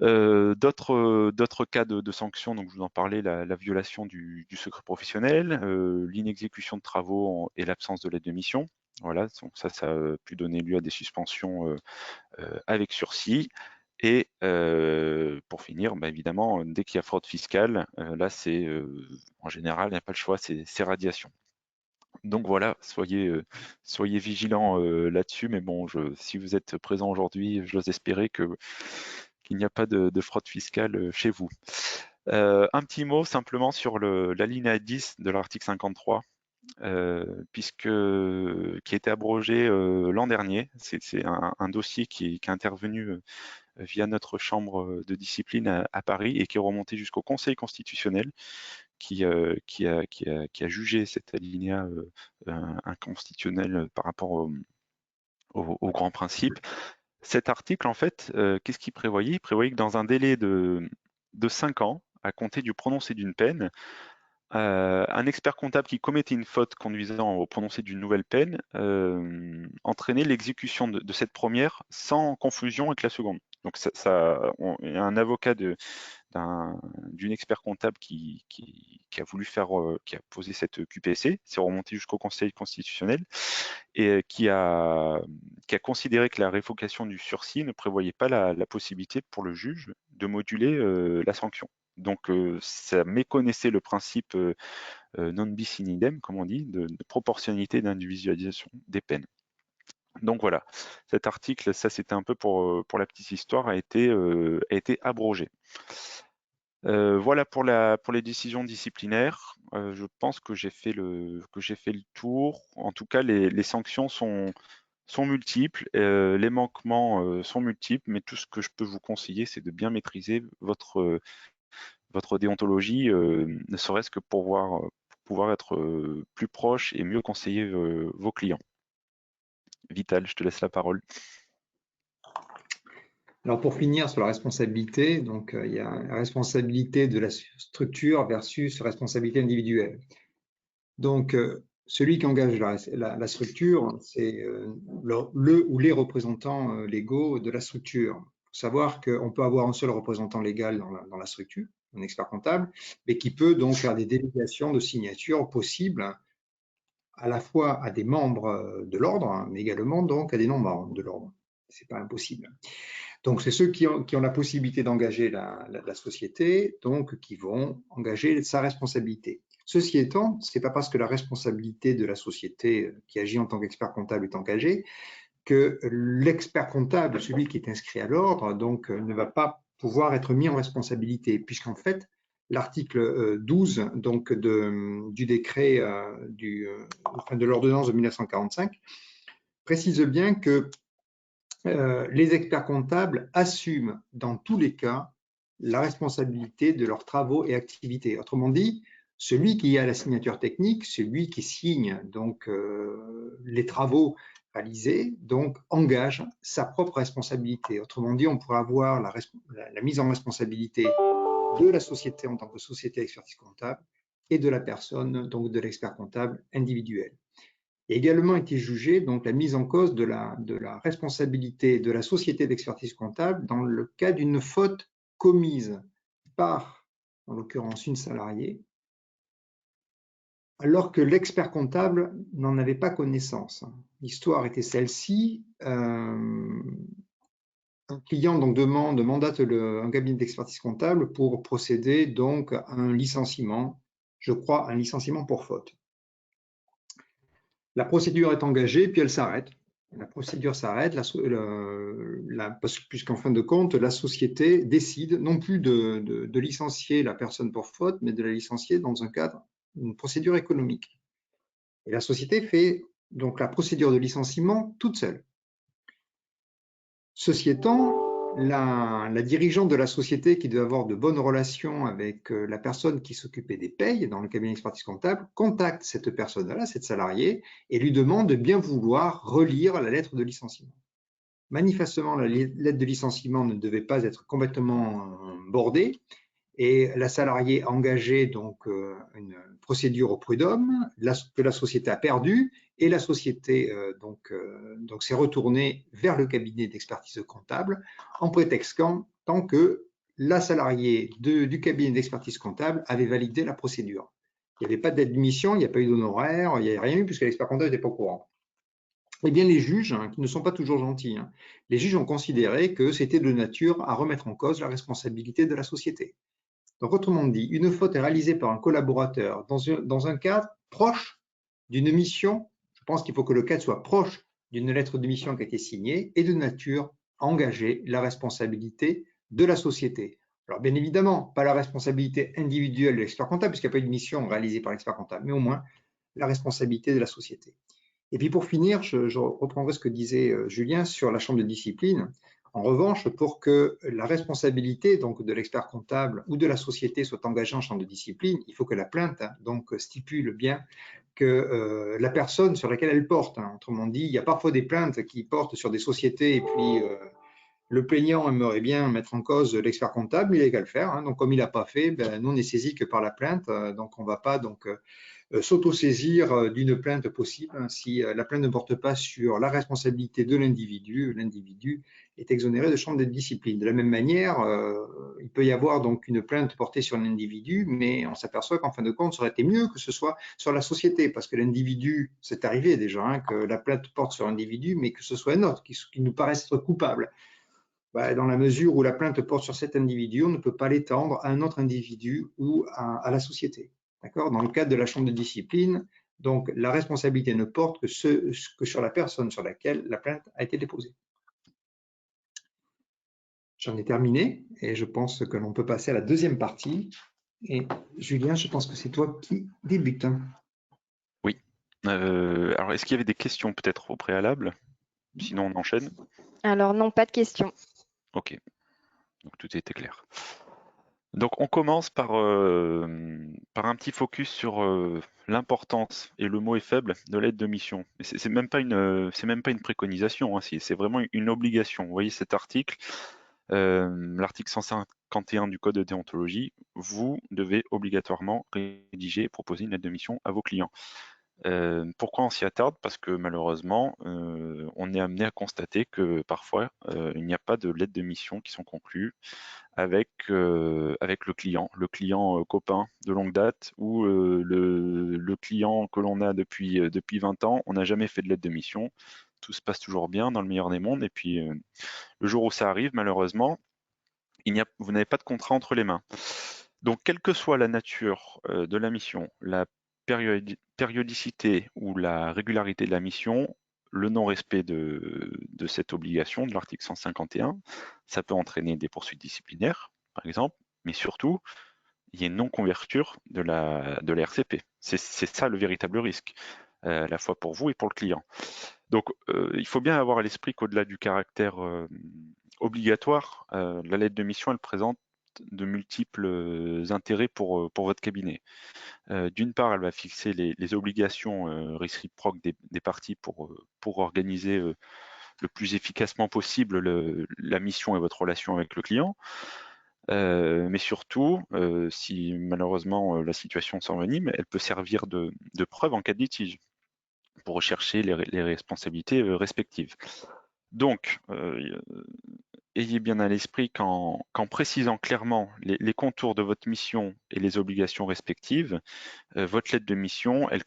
D'autres cas de sanctions, donc je vous en parlais, la violation du secret professionnel, l'inexécution de travaux et l'absence de l'aide de mission. Voilà, donc ça a pu donner lieu à des suspensions avec sursis. Et pour finir, bah, évidemment, dès qu'il y a fraude fiscale, là, c'est en général, il n'y a pas le choix, c'est radiation. Donc voilà, soyez vigilants là-dessus. Mais bon, si vous êtes présent aujourd'hui, j'ose espérer qu'il n'y a pas de fraude fiscale chez vous. Un petit mot simplement sur l'alinéa 10 de l'article 53. Qui a été abrogé l'an dernier. C'est un dossier qui est intervenu via notre chambre de discipline à Paris et qui est remonté jusqu'au Conseil constitutionnel qui a jugé cet alinéa inconstitutionnel par rapport au grand principe. Cet article, en fait, qu'est-ce qu'il prévoyait? Il prévoyait que dans un délai de 5 ans, à compter du prononcé d'une peine, un expert comptable qui commettait une faute conduisant au prononcé d'une nouvelle peine entraînait l'exécution de cette première sans confusion avec la seconde. Donc il y a un avocat d'une expert comptable qui a voulu qui a posé cette QPC, c'est remonté jusqu'au Conseil constitutionnel et qui a considéré que la révocation du sursis ne prévoyait pas la possibilité pour le juge de moduler la sanction. Donc ça méconnaissait le principe non bis in idem, comme on dit, de proportionnalité d'individualisation des peines. Donc voilà, cet article, ça c'était un peu pour la petite histoire, a été abrogé. Voilà pour les décisions disciplinaires. Je pense que j'ai fait le tour. En tout cas, les sanctions sont multiples, les manquements sont multiples, mais tout ce que je peux vous conseiller, c'est de bien maîtriser votre déontologie, ne serait-ce que pour pouvoir être plus proche et mieux conseiller vos clients. Vital, je te laisse la parole. Alors pour finir sur la responsabilité, donc il y a la responsabilité de la structure versus responsabilité individuelle. Donc, celui qui engage la structure, c'est le ou les représentants légaux de la structure. Il faut savoir qu'on peut avoir un seul représentant légal dans la structure, un expert comptable, mais qui peut donc faire des délégations de signature possibles à la fois à des membres de l'ordre, mais également donc à des non-membres de l'ordre. C'est pas impossible. Donc, c'est ceux qui ont la possibilité d'engager la société, donc qui vont engager sa responsabilité. Ceci étant, ce n'est pas parce que la responsabilité de la société qui agit en tant qu'expert comptable est engagée que l'expert comptable, celui qui est inscrit à l'ordre, donc ne va pas pouvoir être mis en responsabilité, puisqu'en fait, l'article 12 donc du décret de l'ordonnance de 1945 précise bien que les experts comptables assument dans tous les cas la responsabilité de leurs travaux et activités. Autrement dit, celui qui a la signature technique, celui qui signe donc les travaux réalisés, donc engage sa propre responsabilité. Autrement dit, on pourrait avoir la mise en responsabilité de la société en tant que société d'expertise comptable et de la personne, donc de l'expert comptable individuel. Il a également été jugé donc la mise en cause de la responsabilité de la société d'expertise comptable dans le cas d'une faute commise par, en l'occurrence, une salariée, alors que l'expert comptable n'en avait pas connaissance. L'histoire était celle-ci. Un client donc mandate un cabinet d'expertise comptable pour procéder donc à un licenciement, je crois un licenciement pour faute. La procédure est engagée, puis elle s'arrête. La procédure s'arrête, puisqu'en fin de compte, la société décide non plus de licencier la personne pour faute, mais de la licencier dans un cadre, une procédure économique. Et la société fait donc la procédure de licenciement toute seule. Ceci étant, la dirigeante de la société qui devait avoir de bonnes relations avec la personne qui s'occupait des payes dans le cabinet d'expertise comptable contacte cette personne-là, cette salariée, et lui demande de bien vouloir relire la lettre de licenciement. Manifestement, la lettre de licenciement ne devait pas être complètement bordée, et la salariée a engagé donc une procédure au prud'homme que la société a perdue, et la société donc s'est retournée vers le cabinet d'expertise comptable en prétextant tant que la salariée du cabinet d'expertise comptable avait validé la procédure. Il n'y avait pas d'aide de mission, il n'y a pas eu d'honoraires, il n'y a rien eu puisque l'expert comptable n'était pas au courant. Eh bien, les juges, qui ne sont pas toujours gentils, les juges ont considéré que c'était de nature à remettre en cause la responsabilité de la société. Donc, autrement dit, une faute est réalisée par un collaborateur dans un cadre proche d'une mission. Je pense qu'il faut que le cadre soit proche d'une lettre de mission qui a été signée et de nature à engager la responsabilité de la société. Alors, bien évidemment, pas la responsabilité individuelle de l'expert comptable, puisqu'il n'y a pas eu de mission réalisée par l'expert comptable, mais au moins la responsabilité de la société. Et puis, pour finir, je reprendrai ce que disait Julien sur la chambre de discipline. En revanche, pour que la responsabilité donc, de l'expert comptable ou de la société soit engagée en chambre de discipline, il faut que la plainte donc, stipule bien que la personne sur laquelle elle porte. Autrement dit, il y a parfois des plaintes qui portent sur des sociétés et puis le plaignant aimerait bien mettre en cause l'expert comptable, mais il n'a qu'à le faire. Donc, comme il n'a pas fait, nous, on n'est saisi que par la plainte. Donc, on ne va pas s'autosaisir d'une plainte possible si la plainte ne porte pas sur la responsabilité de l'individu. L'individu est exonéré de chambre de discipline. De la même manière, il peut y avoir donc une plainte portée sur l'individu, mais on s'aperçoit qu'en fin de compte, ça aurait été mieux que ce soit sur la société, parce que l'individu, c'est arrivé déjà, que la plainte porte sur l'individu, mais que ce soit un autre qui nous paraisse être coupable. Dans la mesure où la plainte porte sur cet individu, on ne peut pas l'étendre à un autre individu ou à la société. D'accord ? Dans le cadre de la chambre de discipline, donc la responsabilité ne porte que sur la personne sur laquelle la plainte a été déposée. J'en ai terminé et je pense que l'on peut passer à la deuxième partie. Et Julien, je pense que c'est toi qui débute. Oui. Alors, est-ce qu'il y avait des questions peut-être au préalable? Sinon, on enchaîne. Alors non, pas de questions. Ok. Donc, tout était clair. Donc, on commence par un petit focus sur l'importance, et le mot est faible, de l'aide de mission. C'est même pas une préconisation, c'est vraiment une obligation. Vous voyez cet article, L'article 151 du Code de déontologie, vous devez obligatoirement rédiger et proposer une lettre de mission à vos clients. Pourquoi on s'y attarde? Parce que malheureusement, on est amené à constater que parfois, il n'y a pas de lettres de mission qui sont conclues avec le client copain de longue date ou le client que l'on a depuis 20 ans. On n'a jamais fait de lettre de mission. Tout se passe toujours bien dans le meilleur des mondes. Et puis, le jour où ça arrive, malheureusement, vous n'avez pas de contrat entre les mains. Donc, quelle que soit la nature de la mission, la périodicité ou la régularité de la mission, le non-respect de cette obligation de l'article 151, ça peut entraîner des poursuites disciplinaires, par exemple, mais surtout, il y a une non-converture de la RCP. C'est ça le véritable risque, à la fois pour vous et pour le client. Donc, il faut bien avoir à l'esprit qu'au-delà du caractère obligatoire, la lettre de mission, elle présente de multiples intérêts pour votre cabinet. D'une part, elle va fixer les obligations réciproques des parties pour organiser le plus efficacement possible la mission et votre relation avec le client. Mais surtout, si malheureusement la situation s'envenime, elle peut servir de preuve en cas de litige pour rechercher les responsabilités respectives. Donc, ayez bien à l'esprit qu'en précisant clairement les contours de votre mission et les obligations respectives, votre lettre de mission, elle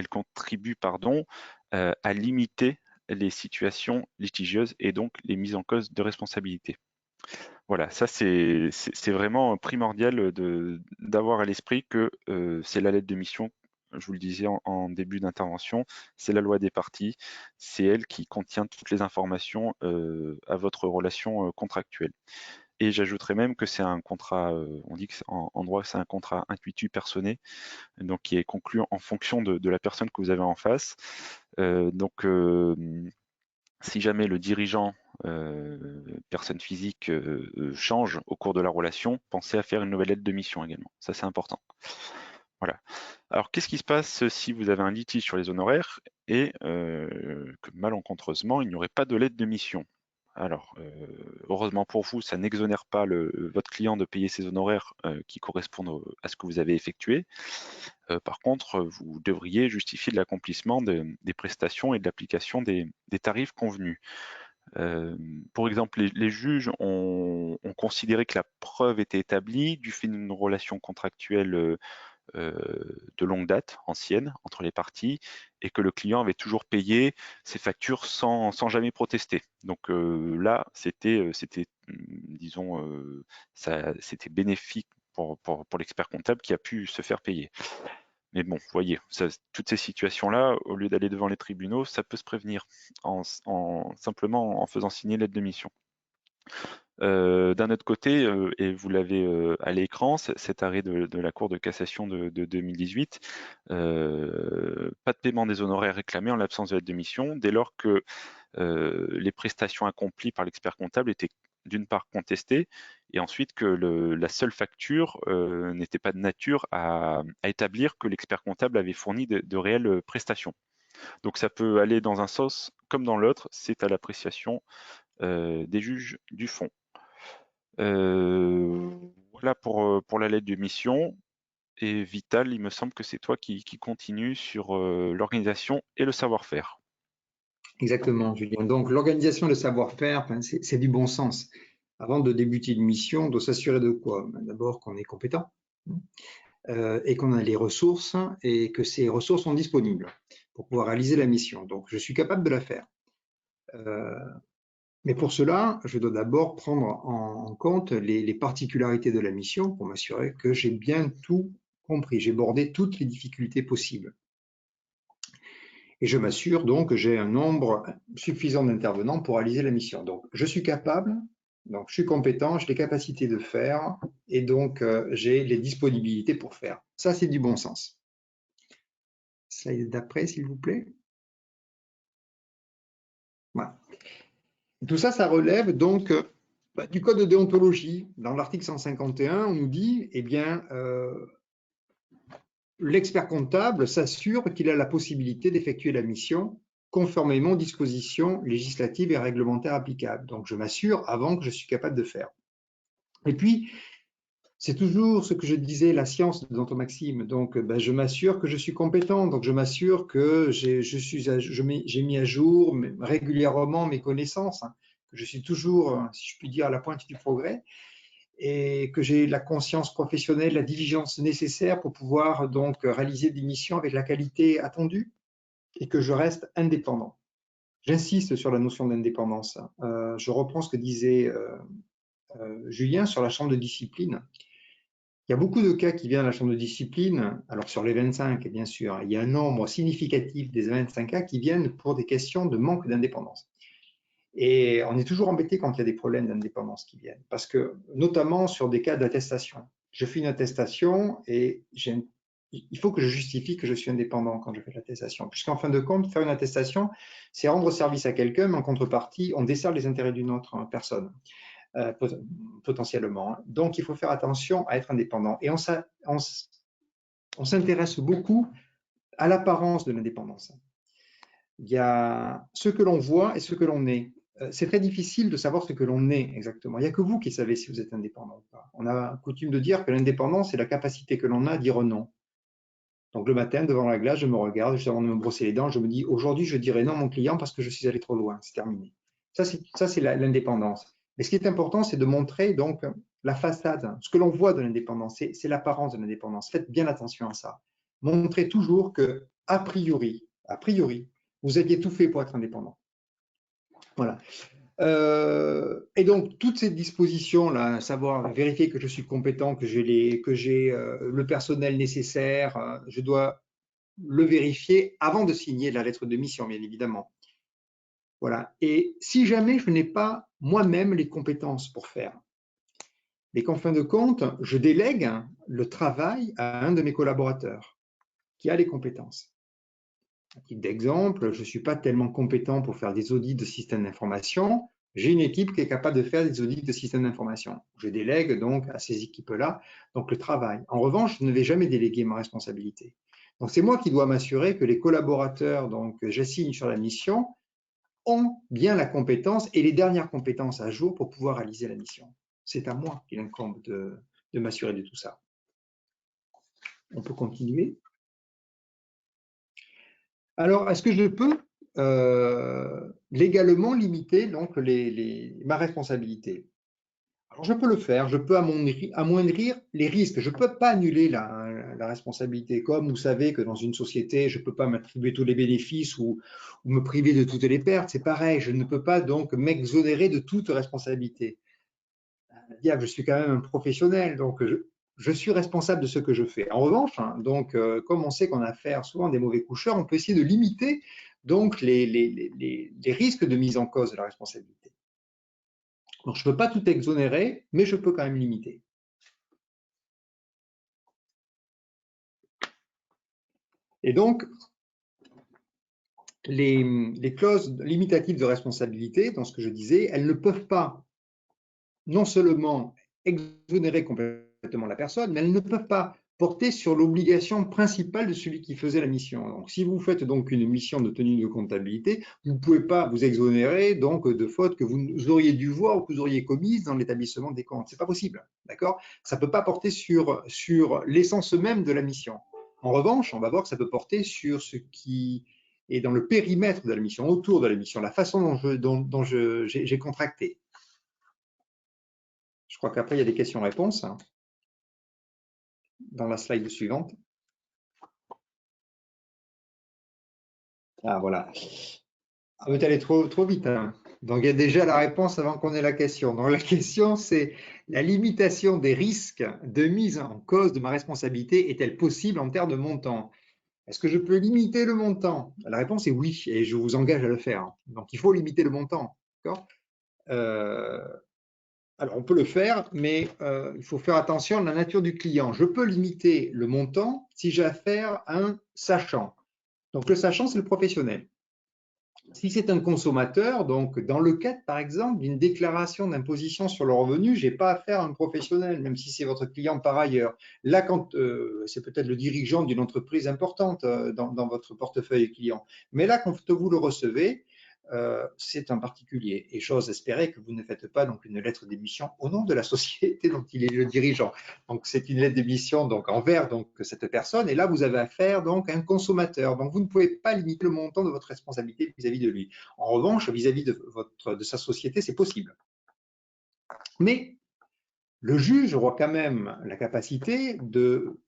contribue à limiter les situations litigieuses et donc les mises en cause de responsabilité. Voilà, ça c'est vraiment primordial d'avoir à l'esprit que c'est la lettre de mission, je vous le disais en début d'intervention, c'est la loi des parties, c'est elle qui contient toutes les informations à votre relation contractuelle. Et j'ajouterais même que c'est un contrat, on dit que en droit c'est un contrat intuitu personné, donc qui est conclu en fonction de la personne que vous avez en face. Si jamais le dirigeant, personne physique, change au cours de la relation, pensez à faire une nouvelle lettre de mission également. Ça, c'est important. Voilà. Alors, qu'est-ce qui se passe si vous avez un litige sur les honoraires et que malencontreusement, il n'y aurait pas de lettre de mission? Alors, heureusement pour vous, ça n'exonère pas votre client de payer ses honoraires qui correspondent à ce que vous avez effectué. Par contre, vous devriez justifier de l'accomplissement des prestations et de l'application des tarifs convenus. Pour exemple, les juges ont considéré que la preuve était établie du fait d'une relation contractuelle de longue date, ancienne, entre les parties, et que le client avait toujours payé ses factures sans jamais protester. Donc là, c'était, disons, c'était bénéfique pour l'expert comptable qui a pu se faire payer. Mais bon, vous voyez, toutes ces situations-là, au lieu d'aller devant les tribunaux, ça peut se prévenir simplement en faisant signer l'aide de mission. D'un autre côté, et vous l'avez à l'écran, cet arrêt de la Cour de cassation de 2018, pas de paiement des honoraires réclamés en l'absence de l'aide de mission, dès lors que les prestations accomplies par l'expert comptable étaient d'une part contestées, et ensuite que la seule facture n'était pas de nature à établir que l'expert comptable avait fourni de réelles prestations. Donc ça peut aller dans un sens comme dans l'autre, c'est à l'appréciation des juges du fond. Voilà pour la lettre de mission. Et Vital, il me semble que c'est toi qui continue sur l'organisation et le savoir-faire. Exactement, Julien. Donc, l'organisation de savoir-faire, c'est du bon sens. Avant de débuter une mission, on doit s'assurer de quoi? D'abord qu'on est compétent et qu'on a les ressources et que ces ressources sont disponibles pour pouvoir réaliser la mission. Donc, je suis capable de la faire. Mais pour cela, je dois d'abord prendre en compte les particularités de la mission pour m'assurer que j'ai bien tout compris, j'ai bordé toutes les difficultés possibles. Et je m'assure donc que j'ai un nombre suffisant d'intervenants pour réaliser la mission. Donc, je suis capable, donc je suis compétent, j'ai les capacités de faire, et donc j'ai les disponibilités pour faire. Ça, c'est du bon sens. Slide d'après, s'il vous plaît. Voilà. Tout ça, ça relève donc du code de déontologie. Dans l'article 151, on nous dit, eh bien, l'expert comptable s'assure qu'il a la possibilité d'effectuer la mission conformément aux dispositions législatives et réglementaires applicables. Donc, je m'assure avant que je suis capable de faire. Et puis, c'est toujours ce que je disais, la science de Danton Maxime. Donc, je m'assure que je suis compétent. Donc, je m'assure que j'ai mis à jour régulièrement mes connaissances, hein, que je suis toujours, si je puis dire, à la pointe du progrès, et que j'ai la conscience professionnelle, la diligence nécessaire pour pouvoir donc réaliser des missions avec la qualité attendue et que je reste indépendant. J'insiste sur la notion d'indépendance. Je reprends ce que disait Julien sur la chambre de discipline. Il y a beaucoup de cas qui viennent à la chambre de discipline, alors sur les 25, bien sûr, il y a un nombre significatif des 25 cas qui viennent pour des questions de manque d'indépendance. Et on est toujours embêté quand il y a des problèmes d'indépendance qui viennent, parce que, notamment sur des cas d'attestation. Je fais une attestation et il faut que je justifie que je suis indépendant quand je fais l'attestation, puisqu'en fin de compte, faire une attestation, c'est rendre service à quelqu'un, mais en contrepartie, on dessert les intérêts d'une autre personne. Potentiellement. Donc, il faut faire attention à être indépendant. Et on s'intéresse beaucoup à l'apparence de l'indépendance. Il y a ce que l'on voit et ce que l'on est. C'est très difficile de savoir ce que l'on est exactement. Il n'y a que vous qui savez si vous êtes indépendant ou pas. On a coutume de dire que l'indépendance, c'est la capacité que l'on a à dire non. Donc, le matin, devant la glace, je me regarde, juste avant de me brosser les dents, je me dis, aujourd'hui, je dirai non à mon client parce que je suis allé trop loin. C'est terminé. Ça, c'est l'indépendance. Mais ce qui est important, c'est de montrer donc la façade, ce que l'on voit de l'indépendance, c'est l'apparence de l'indépendance. Faites bien attention à ça. Montrez toujours que, a priori, vous aviez tout fait pour être indépendant. Voilà. Et donc, toutes ces dispositions-là, savoir vérifier que je suis compétent, que j'ai le personnel nécessaire, je dois le vérifier avant de signer la lettre de mission, bien évidemment. Voilà. Et si jamais je n'ai pas moi-même les compétences pour faire, mais qu'en fin de compte, je délègue le travail à un de mes collaborateurs qui a les compétences. À titre d'exemple, je ne suis pas tellement compétent pour faire des audits de systèmes d'information. J'ai une équipe qui est capable de faire des audits de systèmes d'information. Je délègue donc à ces équipes-là donc le travail. En revanche, je ne vais jamais déléguer ma responsabilité. Donc, c'est moi qui dois m'assurer que les collaborateurs que j'assigne sur la mission ont bien la compétence et les dernières compétences à jour pour pouvoir réaliser la mission. C'est à moi qu'il incombe de m'assurer de tout ça. On peut continuer. Alors, est-ce que je peux légalement limiter donc ma responsabilité? Alors, je peux le faire, je peux amoindrir les risques. Je ne peux pas annuler la responsabilité. Comme vous savez que dans une société, je ne peux pas m'attribuer tous les bénéfices ou me priver de toutes les pertes. C'est pareil, je ne peux pas donc m'exonérer de toute responsabilité. Je suis quand même un professionnel, donc je suis responsable de ce que je fais. En revanche, comme on sait qu'on a affaire souvent à des mauvais coucheurs, on peut essayer de limiter donc les risques de mise en cause de la responsabilité. Donc, je ne peux pas tout exonérer, mais je peux quand même limiter. Et donc, les clauses limitatives de responsabilité, dans ce que je disais, elles ne peuvent pas non seulement exonérer complètement la personne, mais elles ne peuvent pas porter sur l'obligation principale de celui qui faisait la mission. Donc, si vous faites donc une mission de tenue de comptabilité, vous ne pouvez pas vous exonérer donc de fautes que vous auriez dû voir ou que vous auriez commises dans l'établissement des comptes. C'est pas possible, d'accord? Ça peut pas porter sur l'essence même de la mission. En revanche, on va voir que ça peut porter sur ce qui est dans le périmètre de la mission, autour de la mission, la façon dont j'ai contracté. Je crois qu'après, il y a des questions-réponses dans la slide suivante. Ah, voilà. Ah, mais tu allais trop vite. Donc, il y a déjà la réponse avant qu'on ait la question. Donc, la question, c'est la limitation des risques de mise en cause de ma responsabilité est-elle possible en termes de montant? Est-ce que je peux limiter le montant? La réponse est oui, et je vous engage à le faire. Donc, il faut limiter le montant. D'accord? Alors, on peut le faire, mais il faut faire attention à la nature du client. Je peux limiter le montant si j'ai affaire à un sachant. Donc, le sachant, c'est le professionnel. Si c'est un consommateur, donc dans le cadre, par exemple, d'une déclaration d'imposition sur le revenu, je n'ai pas affaire à un professionnel, même si c'est votre client par ailleurs. Là, quand c'est peut-être le dirigeant d'une entreprise importante dans votre portefeuille client, mais là, quand vous le recevez, c'est un particulier. Et j'ose espérer que vous ne faites pas donc une lettre d'émission au nom de la société dont il est le dirigeant. Donc c'est une lettre d'émission donc envers donc cette personne. Et là vous avez affaire donc à un consommateur. Donc vous ne pouvez pas limiter le montant de votre responsabilité vis-à-vis de lui. En revanche, vis-à-vis de sa société, c'est possible. Mais le juge aura quand même la capacité de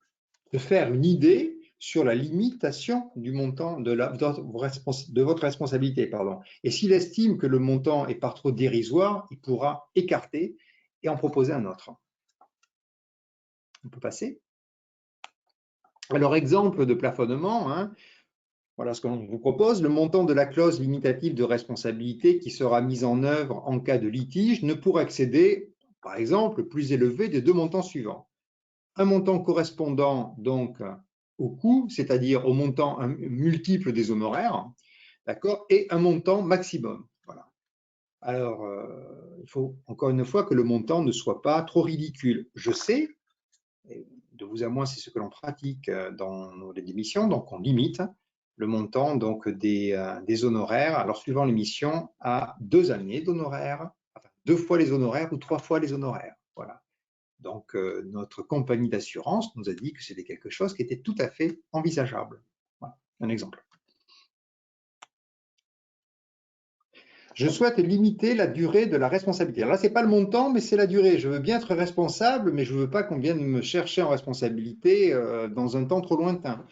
faire une idée sur la limitation du montant de votre responsabilité. Et s'il estime que le montant est par trop dérisoire, il pourra écarter et en proposer un autre. On peut passer. Alors, exemple de plafonnement, hein, voilà ce qu'on vous propose. Le montant de la clause limitative de responsabilité qui sera mise en œuvre en cas de litige ne pourra excéder, par exemple, le plus élevé des deux montants suivants. Un montant correspondant donc au coût, c'est-à-dire au montant multiple des honoraires, d'accord, et un montant maximum. Voilà. Alors, il faut encore une fois que le montant ne soit pas trop ridicule. Je sais, et de vous à moi, c'est ce que l'on pratique dans nos émissions, donc on limite le montant donc des honoraires, alors suivant l'émission, à 2 années d'honoraires, enfin 2 fois les honoraires ou 3 fois les honoraires. Voilà. Donc, notre compagnie d'assurance nous a dit que c'était quelque chose qui était tout à fait envisageable. Voilà, un exemple. Je souhaite limiter la durée de la responsabilité. Alors là, ce n'est pas le montant, mais c'est la durée. Je veux bien être responsable, mais je ne veux pas qu'on vienne me chercher en responsabilité dans un temps trop lointain.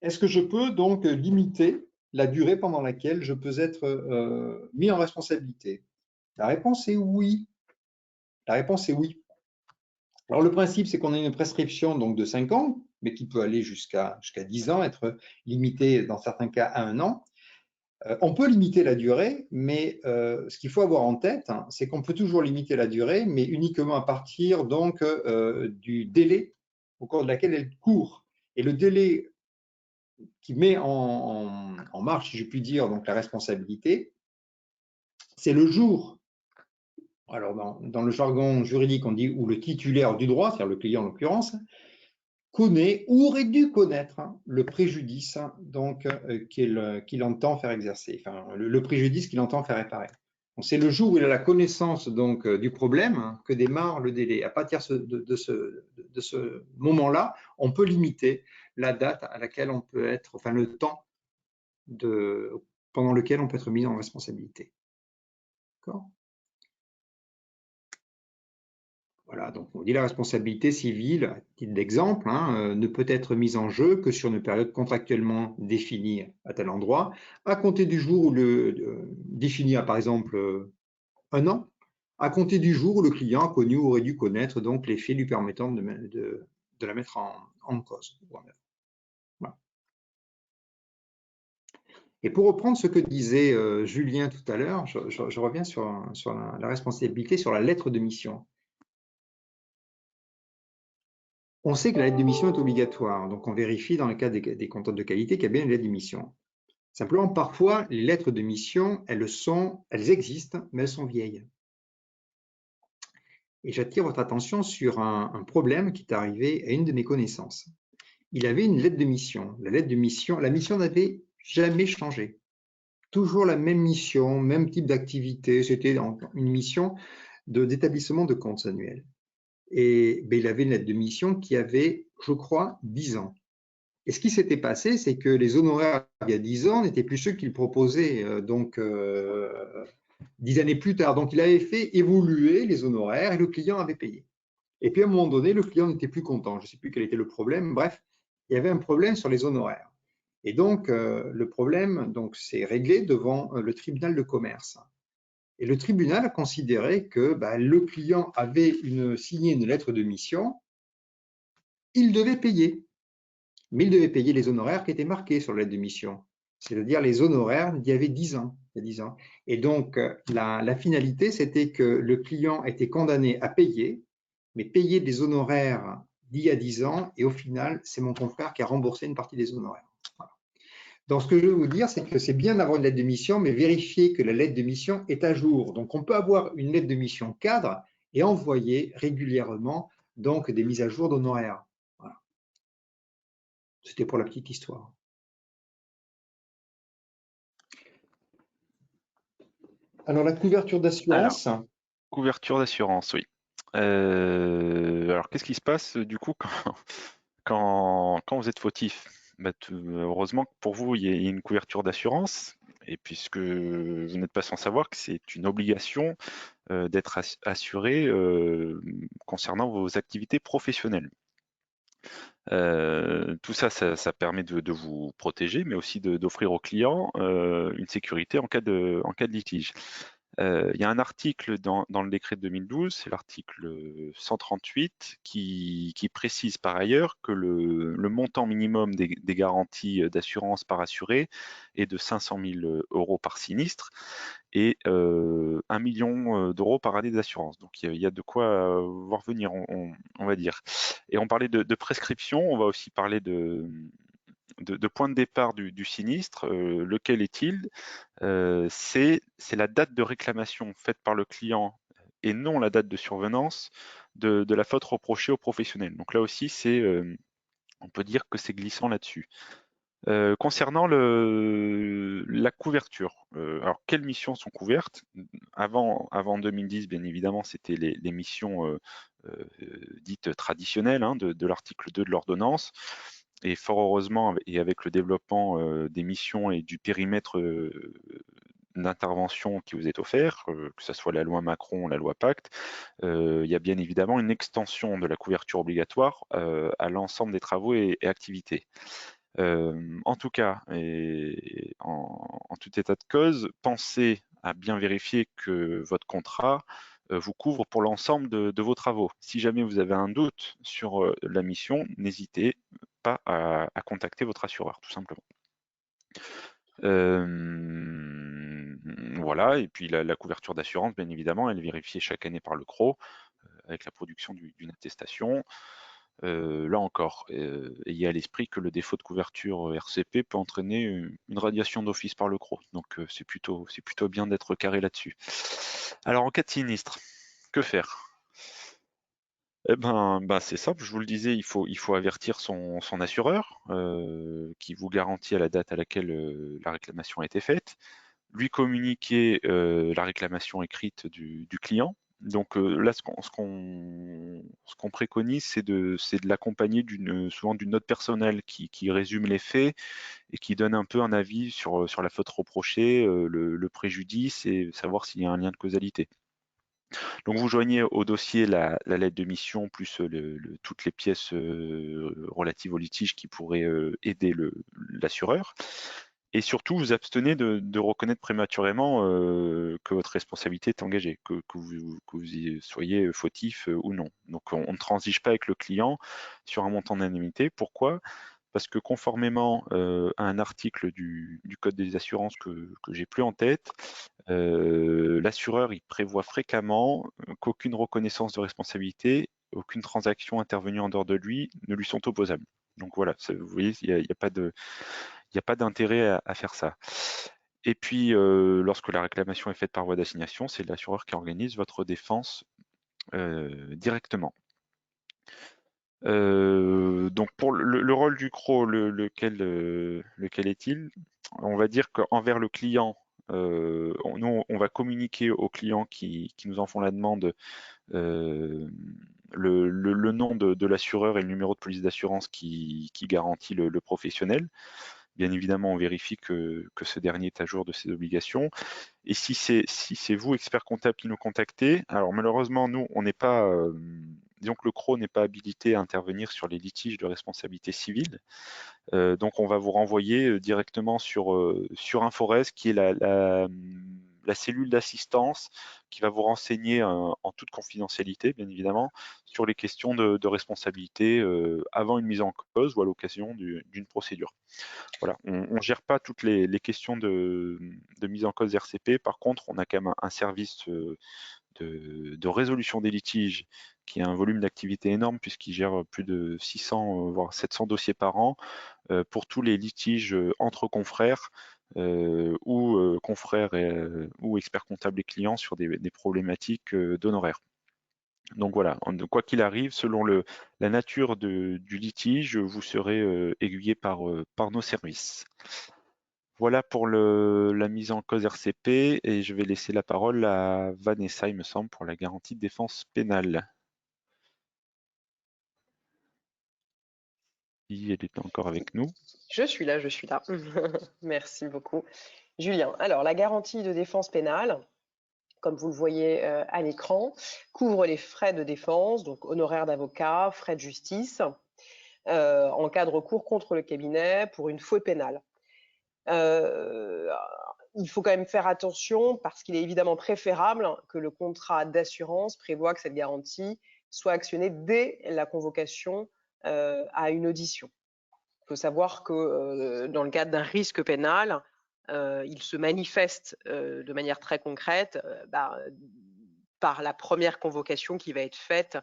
Est-ce que je peux donc limiter la durée pendant laquelle je peux être mis en responsabilité? La réponse est oui. La réponse est oui. Alors, le principe, c'est qu'on a une prescription donc, de 5 ans, mais qui peut aller jusqu'à 10 ans, être limitée dans certains cas à 1 an. On peut limiter la durée, mais ce qu'il faut avoir en tête, hein, c'est qu'on peut toujours limiter la durée, mais uniquement à partir donc, du délai au cours de laquelle elle court. Et le délai qui met en marche, si je puis dire, donc la responsabilité, c'est le jour. Alors, dans le jargon juridique, on dit où le titulaire du droit, c'est-à-dire le client en l'occurrence, connaît ou aurait dû connaître le préjudice donc qu'il entend faire exercer, enfin le préjudice qu'il entend faire réparer. C'est le jour où il a la connaissance donc du problème que démarre le délai. À partir de ce moment-là, on peut limiter la date à laquelle on peut être, enfin le temps pendant lequel on peut être mis en responsabilité. D'accord ? Voilà, donc on dit la responsabilité civile, à titre d'exemple, hein, ne peut être mise en jeu que sur une période contractuellement définie à tel endroit, à compter du jour où définie à par exemple 1 an, à compter du jour où le client a connu ou aurait dû connaître donc les faits lui permettant de la mettre en cause. Voilà. Et pour reprendre ce que disait Julien tout à l'heure, je reviens sur la responsabilité, sur la lettre de mission. On sait que la lettre de mission est obligatoire, donc on vérifie dans le cas des contrôles de qualité qu'il y a bien une lettre de mission. Simplement, parfois, les lettres de mission, elles existent, mais elles sont vieilles. Et j'attire votre attention sur un problème qui est arrivé à une de mes connaissances. Il avait une lettre de mission. La mission n'avait jamais changé. Toujours la même mission, même type d'activité. C'était une mission d'établissement de comptes annuels. Et il avait une lettre de mission qui avait, je crois, 10 ans. Et ce qui s'était passé, c'est que les honoraires il y a 10 ans n'étaient plus ceux qu'il proposait 10 années plus tard. Donc, il avait fait évoluer les honoraires et le client avait payé. Et puis, à un moment donné, le client n'était plus content. Je ne sais plus quel était le problème. Bref, il y avait un problème sur les honoraires. Et donc, le problème s'est réglé devant le tribunal de commerce. Et le tribunal a considéré que le client avait signé une lettre de mission, il devait payer. Mais il devait payer les honoraires qui étaient marqués sur la lettre de mission, c'est-à-dire les honoraires d'il y avait 10 ans. Et donc, la finalité, c'était que le client était condamné à payer, mais payer des honoraires d'il y a 10 ans, et au final, c'est mon confrère qui a remboursé une partie des honoraires. Voilà. Donc, ce que je veux vous dire, c'est que c'est bien d'avoir une lettre de mission, mais vérifier que la lettre de mission est à jour. Donc, on peut avoir une lettre de mission cadre et envoyer régulièrement donc des mises à jour d'honoraires. Voilà. C'était pour la petite histoire. Alors, la couverture d'assurance. Couverture d'assurance, oui. Alors, qu'est-ce qui se passe du coup quand vous êtes fautif? Bah, heureusement que pour vous, il y a une couverture d'assurance, et puisque vous n'êtes pas sans savoir que c'est une obligation d'être assuré concernant vos activités professionnelles. Tout ça, ça permet de vous protéger, mais aussi d'offrir aux clients une sécurité en cas de litige. Il y a un article dans le décret de 2012, c'est l'article 138, qui précise par ailleurs que le montant minimum des garanties d'assurance par assuré est de 500 000 € par sinistre et 1 million d'euros par année d'assurance. Donc il y a de quoi voir venir, on va dire. Et on parlait de prescription, on va aussi parler de point de départ du sinistre. Lequel est-il? C'est la date de réclamation faite par le client et non la date de survenance de la faute reprochée au professionnel. Donc là aussi, on peut dire que c'est glissant là-dessus. Concernant la couverture, alors quelles missions sont couvertes? Avant 2010, bien évidemment, c'était les missions dites traditionnelles de l'article 2 de l'ordonnance. Et fort heureusement, et avec le développement des missions et du périmètre d'intervention qui vous est offert, que ce soit la loi Macron, la loi Pacte, il y a bien évidemment une extension de la couverture obligatoire à l'ensemble des travaux et activités. En tout cas, et en tout état de cause, pensez à bien vérifier que votre contrat vous couvre pour l'ensemble de vos travaux. Si jamais vous avez un doute sur la mission, n'hésitez pas à contacter votre assureur, tout simplement. Voilà, et puis la couverture d'assurance, bien évidemment, elle est vérifiée chaque année par le CRO avec la production d'une attestation. Là encore, ayez à l'esprit que le défaut de couverture RCP peut entraîner une radiation d'office par le CRO. Donc c'est plutôt bien d'être carré là-dessus. Alors en cas de sinistre, que faire? Eh ben, c'est simple, je vous le disais, il faut avertir son assureur qui vous garantit à la date à laquelle la réclamation a été faite, lui communiquer la réclamation écrite du client. Donc là, ce qu'on préconise, c'est de l'accompagner souvent d'une note personnelle qui résume les faits et qui donne un peu un avis sur la faute reprochée, le préjudice et savoir s'il y a un lien de causalité. Donc vous joignez au dossier la lettre de mission plus toutes les pièces relatives au litige qui pourraient aider l'assureur. Et surtout, vous abstenez de reconnaître prématurément que votre responsabilité est engagée, que vous y soyez fautif ou non. Donc on ne transige pas avec le client sur un montant d'indemnité. Pourquoi? Parce que conformément à un article du Code des assurances que j'ai plus en tête, l'assureur il prévoit fréquemment qu'aucune reconnaissance de responsabilité, aucune transaction intervenue en dehors de lui ne lui sont opposables. Donc voilà, vous voyez, il n'y a pas d'intérêt à faire ça. Et puis, lorsque la réclamation est faite par voie d'assignation, c'est l'assureur qui organise votre défense directement. Donc pour le rôle du CRO, lequel est-il? On va dire qu'envers le client, nous on va communiquer aux clients qui nous en font la demande le nom de l'assureur et le numéro de police d'assurance qui garantit le professionnel. Bien évidemment, on vérifie que ce dernier est à jour de ses obligations. Et si c'est vous, expert comptable, qui nous contactez, alors malheureusement, nous, on n'est pas, disons que le CRO n'est pas habilité à intervenir sur les litiges de responsabilité civile. Donc, on va vous renvoyer directement sur Infores, qui est la cellule d'assistance qui va vous renseigner en toute confidentialité, bien évidemment, sur les questions de responsabilité avant une mise en cause ou à l'occasion d'une procédure. Voilà, on ne gère pas toutes les questions de mise en cause RCP. Par contre, on a quand même un service de résolution des litiges qui a un volume d'activité énorme puisqu'il gère plus de 600 voire 700 dossiers par an pour tous les litiges entre confrères ou confrères ou experts comptables et clients sur des problématiques d'honoraires. Donc voilà, quoi qu'il arrive, selon la nature du litige, vous serez aiguillé par nos services. Voilà pour la mise en cause RCP et je vais laisser la parole à Vanessa, il me semble, pour la garantie de défense pénale. Si elle est encore avec nous. Je suis là. Merci beaucoup, Julien. Alors, la garantie de défense pénale, comme vous le voyez à l'écran, couvre les frais de défense, donc honoraires d'avocat, frais de justice, en cas de recours contre le cabinet pour une faute pénale. Il faut quand même faire attention parce qu'il est évidemment préférable que le contrat d'assurance prévoit que cette garantie soit actionnée dès la convocation à une audition. Il faut savoir que dans le cadre d'un risque pénal, il se manifeste de manière très concrète par la première convocation qui va être faite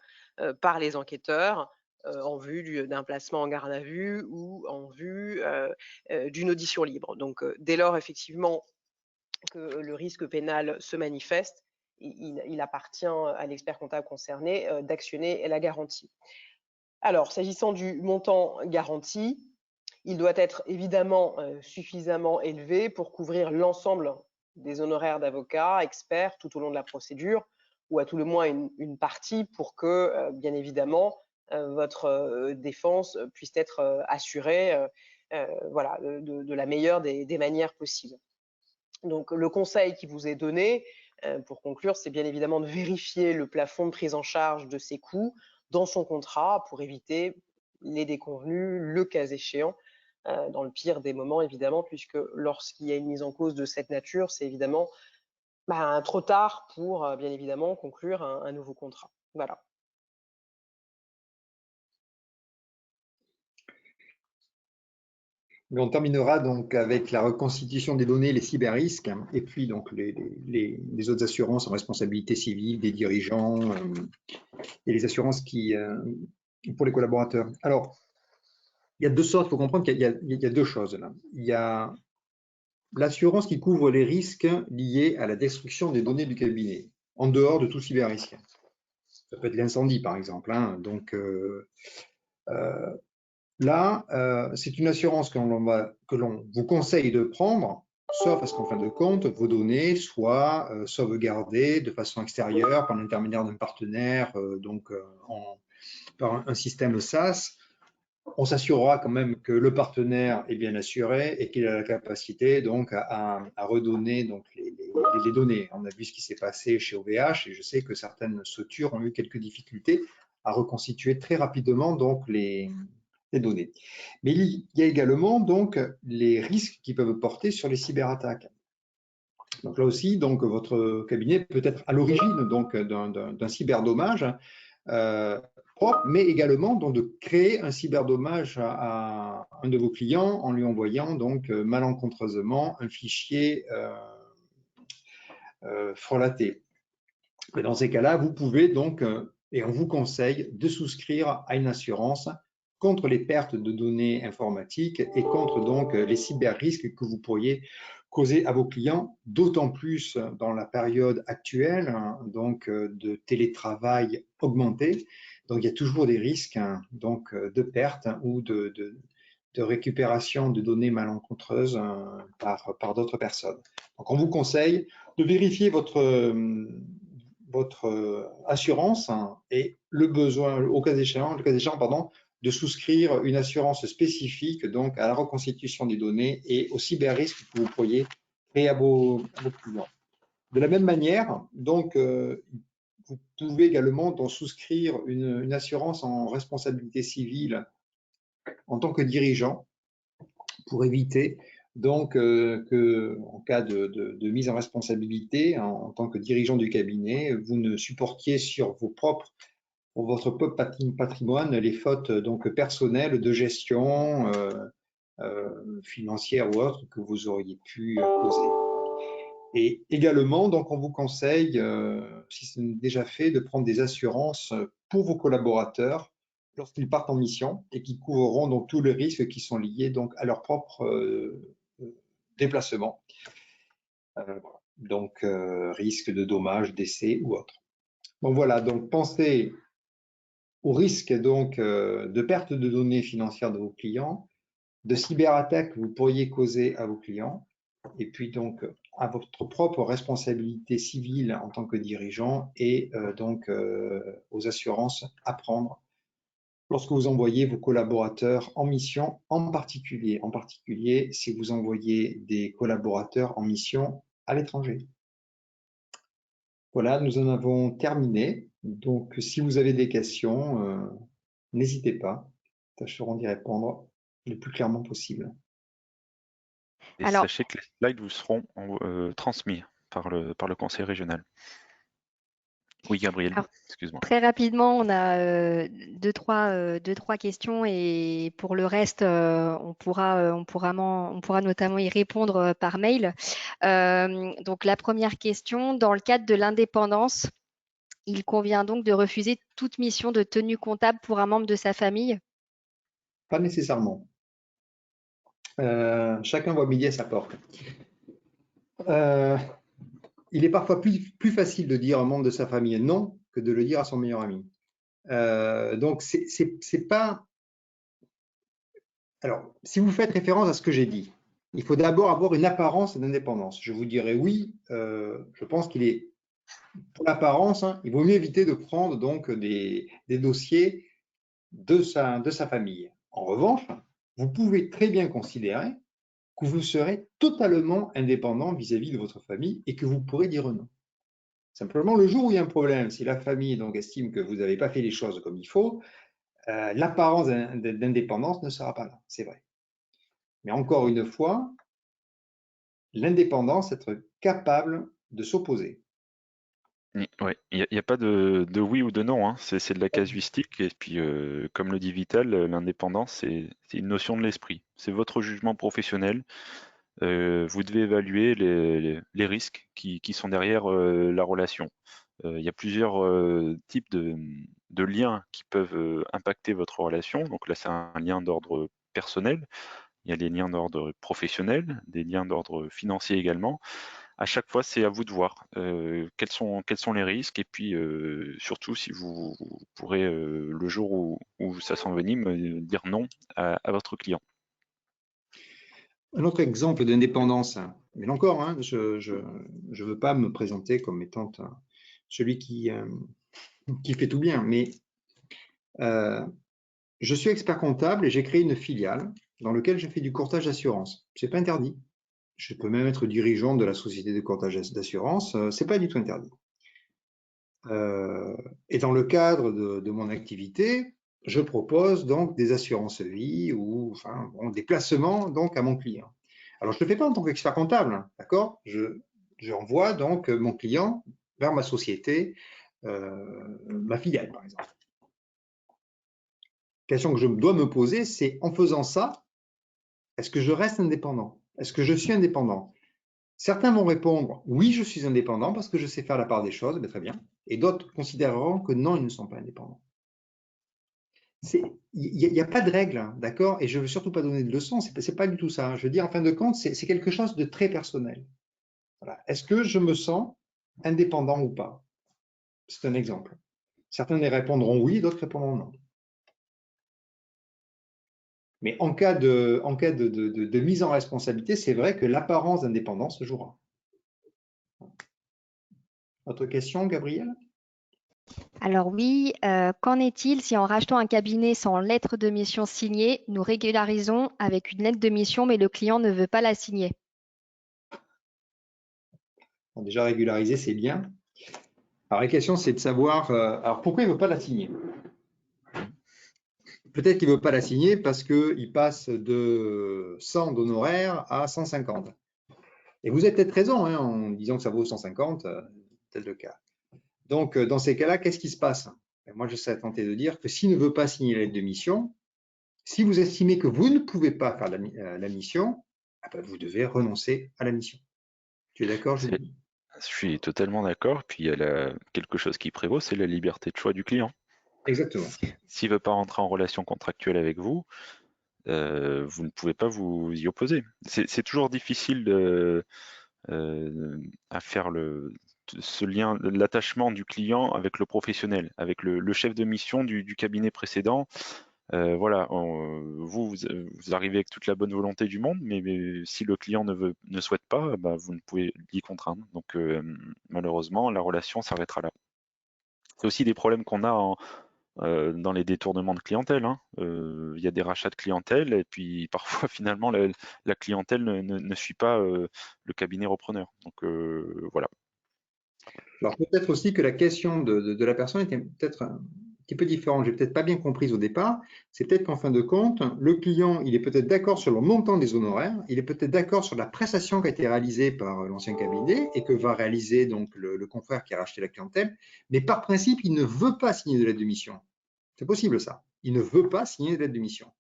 par les enquêteurs en vue d'un placement en garde à vue ou en vue d'une audition libre. Donc, dès lors, effectivement, que le risque pénal se manifeste, il appartient à l'expert comptable concerné d'actionner la garantie. Alors, s'agissant du montant garanti, il doit être évidemment suffisamment élevé pour couvrir l'ensemble des honoraires d'avocat, experts tout au long de la procédure, ou à tout le moins une partie pour que, bien évidemment, votre défense puisse être assurée voilà, de la meilleure des manières possibles. Donc, le conseil qui vous est donné, pour conclure, c'est bien évidemment de vérifier le plafond de prise en charge de ces coûts dans son contrat pour éviter les déconvenus, le cas échéant, dans le pire des moments, évidemment, puisque lorsqu'il y a une mise en cause de cette nature, c'est évidemment trop tard pour, bien évidemment, conclure un nouveau contrat. Voilà. On terminera donc avec la reconstitution des données, les cyberrisques, et puis donc les autres assurances en responsabilité civile des dirigeants et les assurances pour les collaborateurs. Alors, il y a deux sortes, il faut comprendre qu'il y a deux choses là. Il y a l'assurance qui couvre les risques liés à la destruction des données du cabinet, en dehors de tout cyberrisque. Ça peut être l'incendie, par exemple. Hein. Donc, là, c'est une assurance que l'on vous conseille de prendre, sauf parce qu'en fin de compte, vos données soient sauvegardées de façon extérieure par l'intermédiaire d'un partenaire, par un système SaaS. On s'assurera quand même que le partenaire est bien assuré et qu'il a la capacité donc à redonner donc les données. On a vu ce qui s'est passé chez OVH et je sais que certaines structures ont eu quelques difficultés à reconstituer très rapidement donc les données. Mais il y a également donc les risques qui peuvent porter sur les cyberattaques. Donc là aussi, donc votre cabinet peut être à l'origine donc d'un cyberdommage propre, mais également donc de créer un cyberdommage à un de vos clients en lui envoyant donc malencontreusement un fichier frelaté. Et dans ces cas-là, vous pouvez donc, et on vous conseille de souscrire à une assurance contre les pertes de données informatiques et contre donc les cyber-risques que vous pourriez causer à vos clients, d'autant plus dans la période actuelle, donc de télétravail augmenté. Donc, il y a toujours des risques donc, de perte ou de récupération de données malencontreuses par d'autres personnes. Donc, on vous conseille de vérifier votre assurance et le besoin, au cas échéant, de souscrire une assurance spécifique donc à la reconstitution des données et aux cyber-risques que vous pourriez créer à vos clients. De la même manière, donc, vous pouvez également donc souscrire une assurance en responsabilité civile en tant que dirigeant pour éviter donc que, en cas de mise en responsabilité en tant que dirigeant du cabinet, vous ne supportiez sur votre propre patrimoine les fautes donc personnelles de gestion financière ou autre que vous auriez pu causer. Et également, donc, on vous conseille, si ce n'est déjà fait, de prendre des assurances pour vos collaborateurs lorsqu'ils partent en mission et qui couvriront donc tous les risques qui sont liés donc à leur propre déplacement. Donc, risque de dommages, décès ou autre. Donc voilà, donc pensez au risque donc de perte de données financières de vos clients, de cyberattaques que vous pourriez causer à vos clients, et puis donc à votre propre responsabilité civile en tant que dirigeant et donc aux assurances à prendre lorsque vous envoyez vos collaborateurs en mission, en particulier si vous envoyez des collaborateurs en mission à l'étranger. Voilà, nous en avons terminé. Donc, si vous avez des questions, n'hésitez pas. Tâcherons d'y répondre le plus clairement possible. Et Alors, sachez que les slides vous seront transmis par le conseil régional. Oui, Gabriel, alors, excuse-moi. très rapidement, on a deux, trois questions et pour le reste, on pourra notamment y répondre par mail. Donc, la première question, dans le cadre de l'indépendance, il convient donc de refuser toute mission de tenue comptable pour un membre de sa famille? Pas nécessairement. Chacun voit midi à sa porte. Il est parfois plus facile de dire à un membre de sa famille non que de le dire à son meilleur ami. Donc, c'est pas. Alors, si vous faites référence à ce que j'ai dit, il faut d'abord avoir une apparence d'indépendance. Je vous dirais oui, je pense qu'il est, pour l'apparence, hein, il vaut mieux éviter de prendre donc des dossiers de sa famille. En revanche, vous pouvez très bien considérer que vous serez totalement indépendant vis-à-vis de votre famille et que vous pourrez dire non. Simplement, le jour où il y a un problème, si la famille donc estime que vous n'avez pas fait les choses comme il faut, l'apparence d'indépendance ne sera pas là, c'est vrai. Mais encore une fois, l'indépendance, être capable de s'opposer. Ouais, il n'y a pas de oui ou de non, hein. C'est de la casuistique. Et puis, comme le dit Vital, l'indépendance, c'est une notion de l'esprit. C'est votre jugement professionnel. Vous devez évaluer les risques qui sont derrière la relation. Il y a plusieurs types de liens qui peuvent impacter votre relation. Donc là, c'est un lien d'ordre personnel. Il y a des liens d'ordre professionnel, des liens d'ordre financier également. À chaque fois, c'est à vous de voir quels sont les risques et puis surtout si vous pourrez le jour où ça s'envenime dire non à votre client. Un autre exemple d'indépendance, mais là encore, hein, je ne veux pas me présenter comme étant celui qui fait tout bien, mais je suis expert comptable et j'ai créé une filiale dans laquelle je fais du courtage d'assurance. Ce n'est pas interdit. Je peux même être dirigeant de la société de courtage d'assurance, ce n'est pas du tout interdit. Et dans le cadre de mon activité, je propose donc des assurances vie ou enfin, bon, des placements donc à mon client. Alors, je ne le fais pas en tant qu'expert comptable, hein, d'accord? J'envoie donc mon client vers ma société, ma filiale, par exemple. La question que je dois me poser, c'est en faisant ça, est-ce que je reste indépendant? Est-ce que je suis indépendant? Certains vont répondre oui, je suis indépendant parce que je sais faire la part des choses, très bien. Et d'autres considéreront que non, ils ne sont pas indépendants. Il n'y a pas de règle, hein, d'accord? Et je ne veux surtout pas donner de leçons, c'est pas du tout ça. Je veux dire, en fin de compte, c'est quelque chose de très personnel. Voilà. Est-ce que je me sens indépendant ou pas? C'est un exemple. Certains répondront oui, d'autres répondront non. Mais en cas de mise en responsabilité, c'est vrai que l'apparence d'indépendance se jouera. Autre question, Gabriel? Alors oui, qu'en est-il si en rachetant un cabinet sans lettre de mission signée, nous régularisons avec une lettre de mission, mais le client ne veut pas la signer? Bon, déjà régulariser, c'est bien. Alors la question, c'est de savoir, alors pourquoi il ne veut pas la signer? Peut-être qu'il ne veut pas la signer parce qu'il passe de 100 d'honoraires à 150. Et vous avez peut-être raison hein, en disant que ça vaut 150, tel le cas. Donc, dans ces cas-là, qu'est-ce qui se passe? Moi, je serais tenté de dire que s'il ne veut pas signer la lettre de mission, si vous estimez que vous ne pouvez pas faire la mission, vous devez renoncer à la mission. Tu es d'accord, Julie? Je suis totalement d'accord. Puis il y a quelque chose qui prévaut, c'est la liberté de choix du client. Exactement. S'il ne veut pas rentrer en relation contractuelle avec vous, vous ne pouvez pas vous y opposer. C'est toujours difficile à faire ce lien, l'attachement du client avec le professionnel, avec le chef de mission du cabinet précédent. Voilà, vous arrivez avec toute la bonne volonté du monde, mais si le client ne souhaite pas, bah, vous ne pouvez l'y contraindre. Donc malheureusement, la relation s'arrêtera là. C'est aussi des problèmes qu'on a dans les détournements de clientèle, hein. Il y a des rachats de clientèle et puis parfois finalement la clientèle ne suit pas le cabinet repreneur. Donc voilà. Alors peut-être aussi que la question de la personne était peut-être un petit peu différente. J'ai peut-être pas bien comprise au départ. C'est peut-être qu'en fin de compte, le client, il est peut-être d'accord sur le montant des honoraires, il est peut-être d'accord sur la prestation qui a été réalisée par l'ancien cabinet et que va réaliser donc le confrère qui a racheté la clientèle, mais par principe, il ne veut pas signer de lettre de mission. C'est possible ça. Il ne veut pas signer de lettre de mission.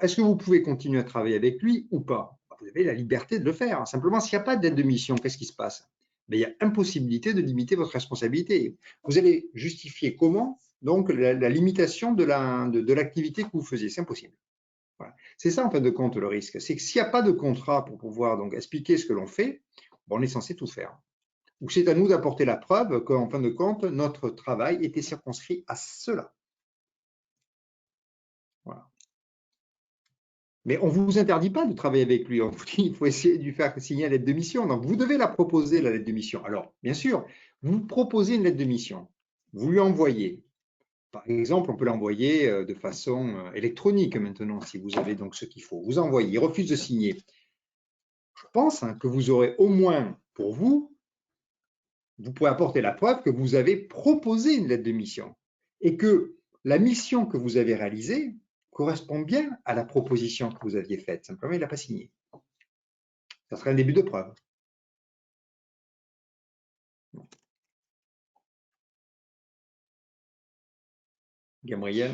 Est-ce que vous pouvez continuer à travailler avec lui ou pas? Vous avez la liberté de le faire. Simplement, s'il n'y a pas d'aide de mission, qu'est-ce qui se passe? Il y a impossibilité de limiter votre responsabilité. Vous allez justifier comment donc la limitation de l'activité que vous faisiez. C'est impossible. Voilà. C'est ça en fin de compte le risque. C'est que s'il n'y a pas de contrat pour pouvoir donc expliquer ce que l'on fait, on est censé tout faire. Ou c'est à nous d'apporter la preuve qu'en fin de compte, notre travail était circonscrit à cela. Voilà. Mais on ne vous interdit pas de travailler avec lui. On vous dit qu'il faut essayer de lui faire signer la lettre de mission. Donc, vous devez la proposer, la lettre de mission. Alors, bien sûr, vous proposez une lettre de mission. Vous lui envoyez. Par exemple, on peut l'envoyer de façon électronique maintenant, si vous avez donc ce qu'il faut. Vous envoyez, il refuse de signer. Je pense que vous aurez au moins pour vous, vous pouvez apporter la preuve que vous avez proposé une lettre de mission et que la mission que vous avez réalisée correspond bien à la proposition que vous aviez faite. Simplement, il n'a pas signé. Ça serait un début de preuve. Gabriel?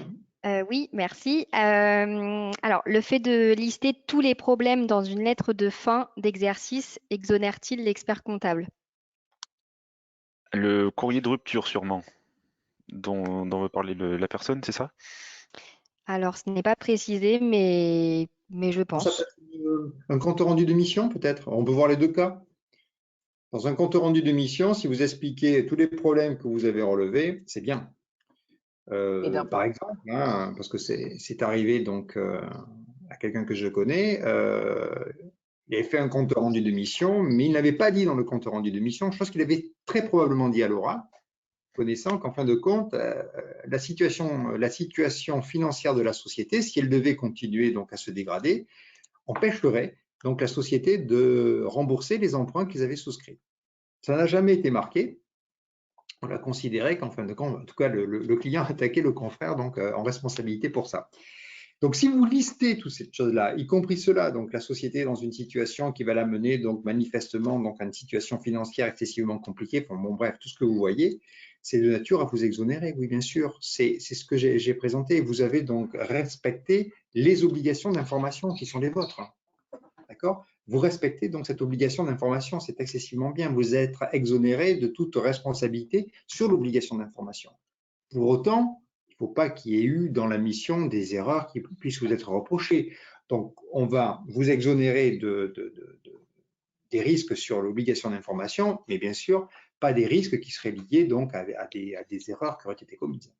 Oui, merci. Alors, le fait de lister tous les problèmes dans une lettre de fin d'exercice exonère-t-il l'expert comptable? Le courrier de rupture sûrement, dont veut parler la personne, c'est ça? Alors, ce n'est pas précisé, mais je Ça peut pense. être un compte rendu de mission, peut-être. On peut voir les deux cas. Dans un compte rendu de mission, si vous expliquez tous les problèmes que vous avez relevés, c'est bien. Par exemple, hein, parce que c'est arrivé donc à quelqu'un que je connais, il avait fait un compte rendu de mission, mais il n'avait pas dit dans le compte rendu de mission, chose qu'il avait très probablement dit à l'oral, connaissant qu'en fin de compte, la situation financière de la société, si elle devait continuer donc à se dégrader, empêcherait donc la société de rembourser les emprunts qu'ils avaient souscrits. Ça n'a jamais été marqué. On a considéré qu'en fin de compte, en tout cas, le client attaquait le confrère donc en responsabilité pour ça. Donc, si vous listez toutes ces choses-là, y compris cela, donc la société est dans une situation qui va l'amener donc manifestement donc à une situation financière excessivement compliquée, enfin, bon, bref, tout ce que vous voyez, c'est de nature à vous exonérer, oui, bien sûr. C'est ce que j'ai présenté. Vous avez donc respecté les obligations d'information qui sont les vôtres. D'accord? Vous respectez donc cette obligation d'information, c'est excessivement bien. Vous êtes exonéré de toute responsabilité sur l'obligation d'information. Pour autant, il ne faut pas qu'il y ait eu dans la mission des erreurs qui puissent vous être reprochées. Donc, on va vous exonérer des risques sur l'obligation d'information, mais bien sûr, pas des risques qui seraient liés donc à des erreurs qui auraient été commises.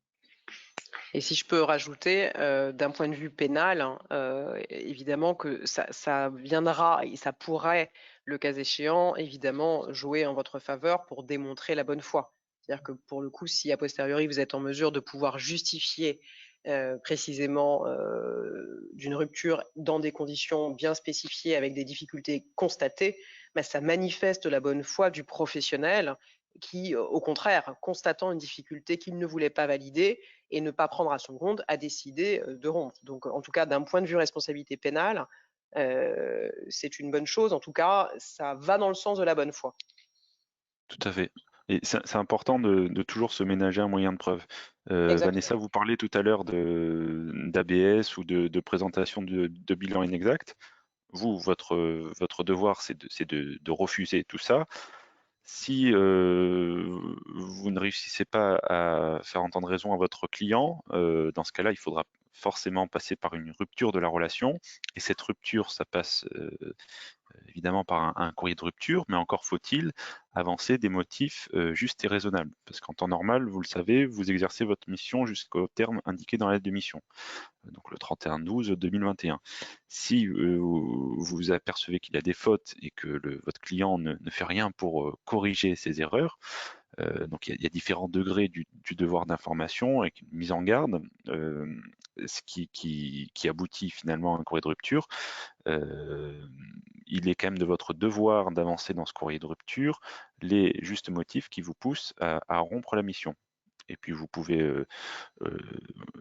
Et si je peux rajouter, d'un point de vue pénal, hein, évidemment que ça viendra et ça pourrait, le cas échéant, évidemment, jouer en votre faveur pour démontrer la bonne foi. C'est-à-dire que pour le coup, si a posteriori vous êtes en mesure de pouvoir justifier précisément d'une rupture dans des conditions bien spécifiées avec des difficultés constatées, bah, ça manifeste la bonne foi du professionnel qui, au contraire, constatant une difficulté qu'il ne voulait pas valider et ne pas prendre à son compte, a décidé de rompre. Donc, en tout cas, d'un point de vue responsabilité pénale, c'est une bonne chose. En tout cas, ça va dans le sens de la bonne foi. Tout à fait. Et c'est important de toujours se ménager un moyen de preuve. Vanessa, vous parlez tout à l'heure d'ABS ou de présentation de bilan inexact. vous, votre devoir, c'est de refuser tout ça. Si vous ne réussissez pas à faire entendre raison à votre client, dans ce cas-là, il faudra forcément passer par une rupture de la relation. Et cette rupture, ça passe évidemment par un courrier de rupture, mais encore faut-il avancer des motifs justes et raisonnables. Parce qu'en temps normal, vous le savez, vous exercez votre mission jusqu'au terme indiqué dans la lettre de mission, donc le 31/12/2021. Si vous apercevez qu'il y a des fautes et que votre client ne fait rien pour corriger ces erreurs, donc il y a différents degrés du devoir d'information avec une mise en garde, ce qui aboutit finalement à un courrier de rupture. Il est quand même de votre devoir d'avancer dans ce courrier de rupture les justes motifs qui vous poussent à rompre la mission. Et puis vous pouvez,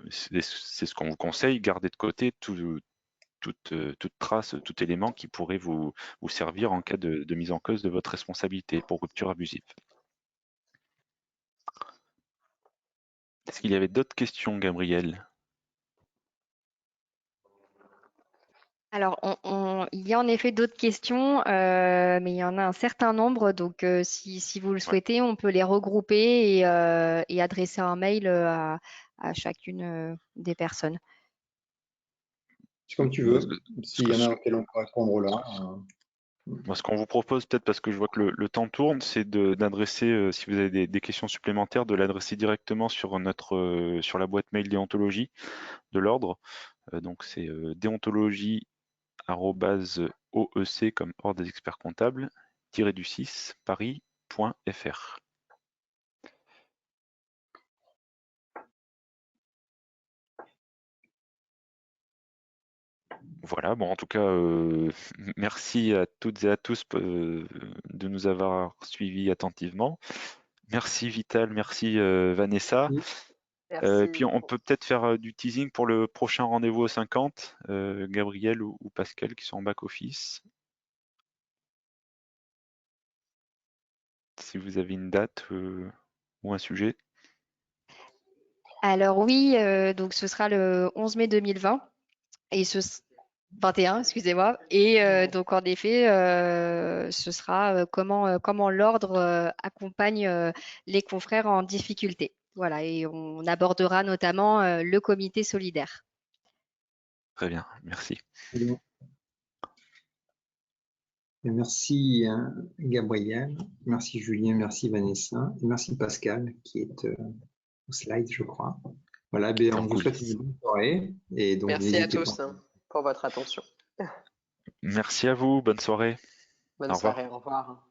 c'est ce qu'on vous conseille, garder de côté toute trace, tout élément qui pourrait vous servir en cas de mise en cause de votre responsabilité pour rupture abusive. Est-ce qu'il y avait d'autres questions, Gabriel? Alors, il y a en effet d'autres questions, mais il y en a un certain nombre. Donc, si vous le Ouais. souhaitez, on peut les regrouper et adresser un mail à chacune des personnes. C'est comme tu veux. S'il y en a auxquels on peut répondre là. Moi, ce qu'on vous propose, peut-être parce que je vois que le temps tourne, c'est d'adresser, si vous avez des questions supplémentaires, de l'adresser directement sur sur la boîte mail déontologie de l'ordre. Donc c'est déontologie@oec comme ordre des experts comptables -du6 paris.fr. Voilà, bon, en tout cas, merci à toutes et à tous de nous avoir suivis attentivement. Merci Vital, merci Vanessa. Merci. Puis on peut peut-être faire du teasing pour le prochain rendez-vous au 50, Gabriel ou Pascal qui sont en back-office. Si vous avez une date ou un sujet. Alors oui, donc ce sera le 11 mai 2020 et 21, excusez-moi. Et donc en effet, ce sera comment l'ordre accompagne les confrères en difficulté. Voilà, et on abordera notamment le comité solidaire. Très bien, merci. Et merci Gabriel, merci Julien, merci Vanessa, et merci Pascal qui est au slide, je crois. Voilà, ben, on vous souhaite une bonne soirée et donc Merci à n'hésitez tous pas. pour votre attention. Merci à vous, bonne soirée. Bonne Au revoir. soirée, au revoir.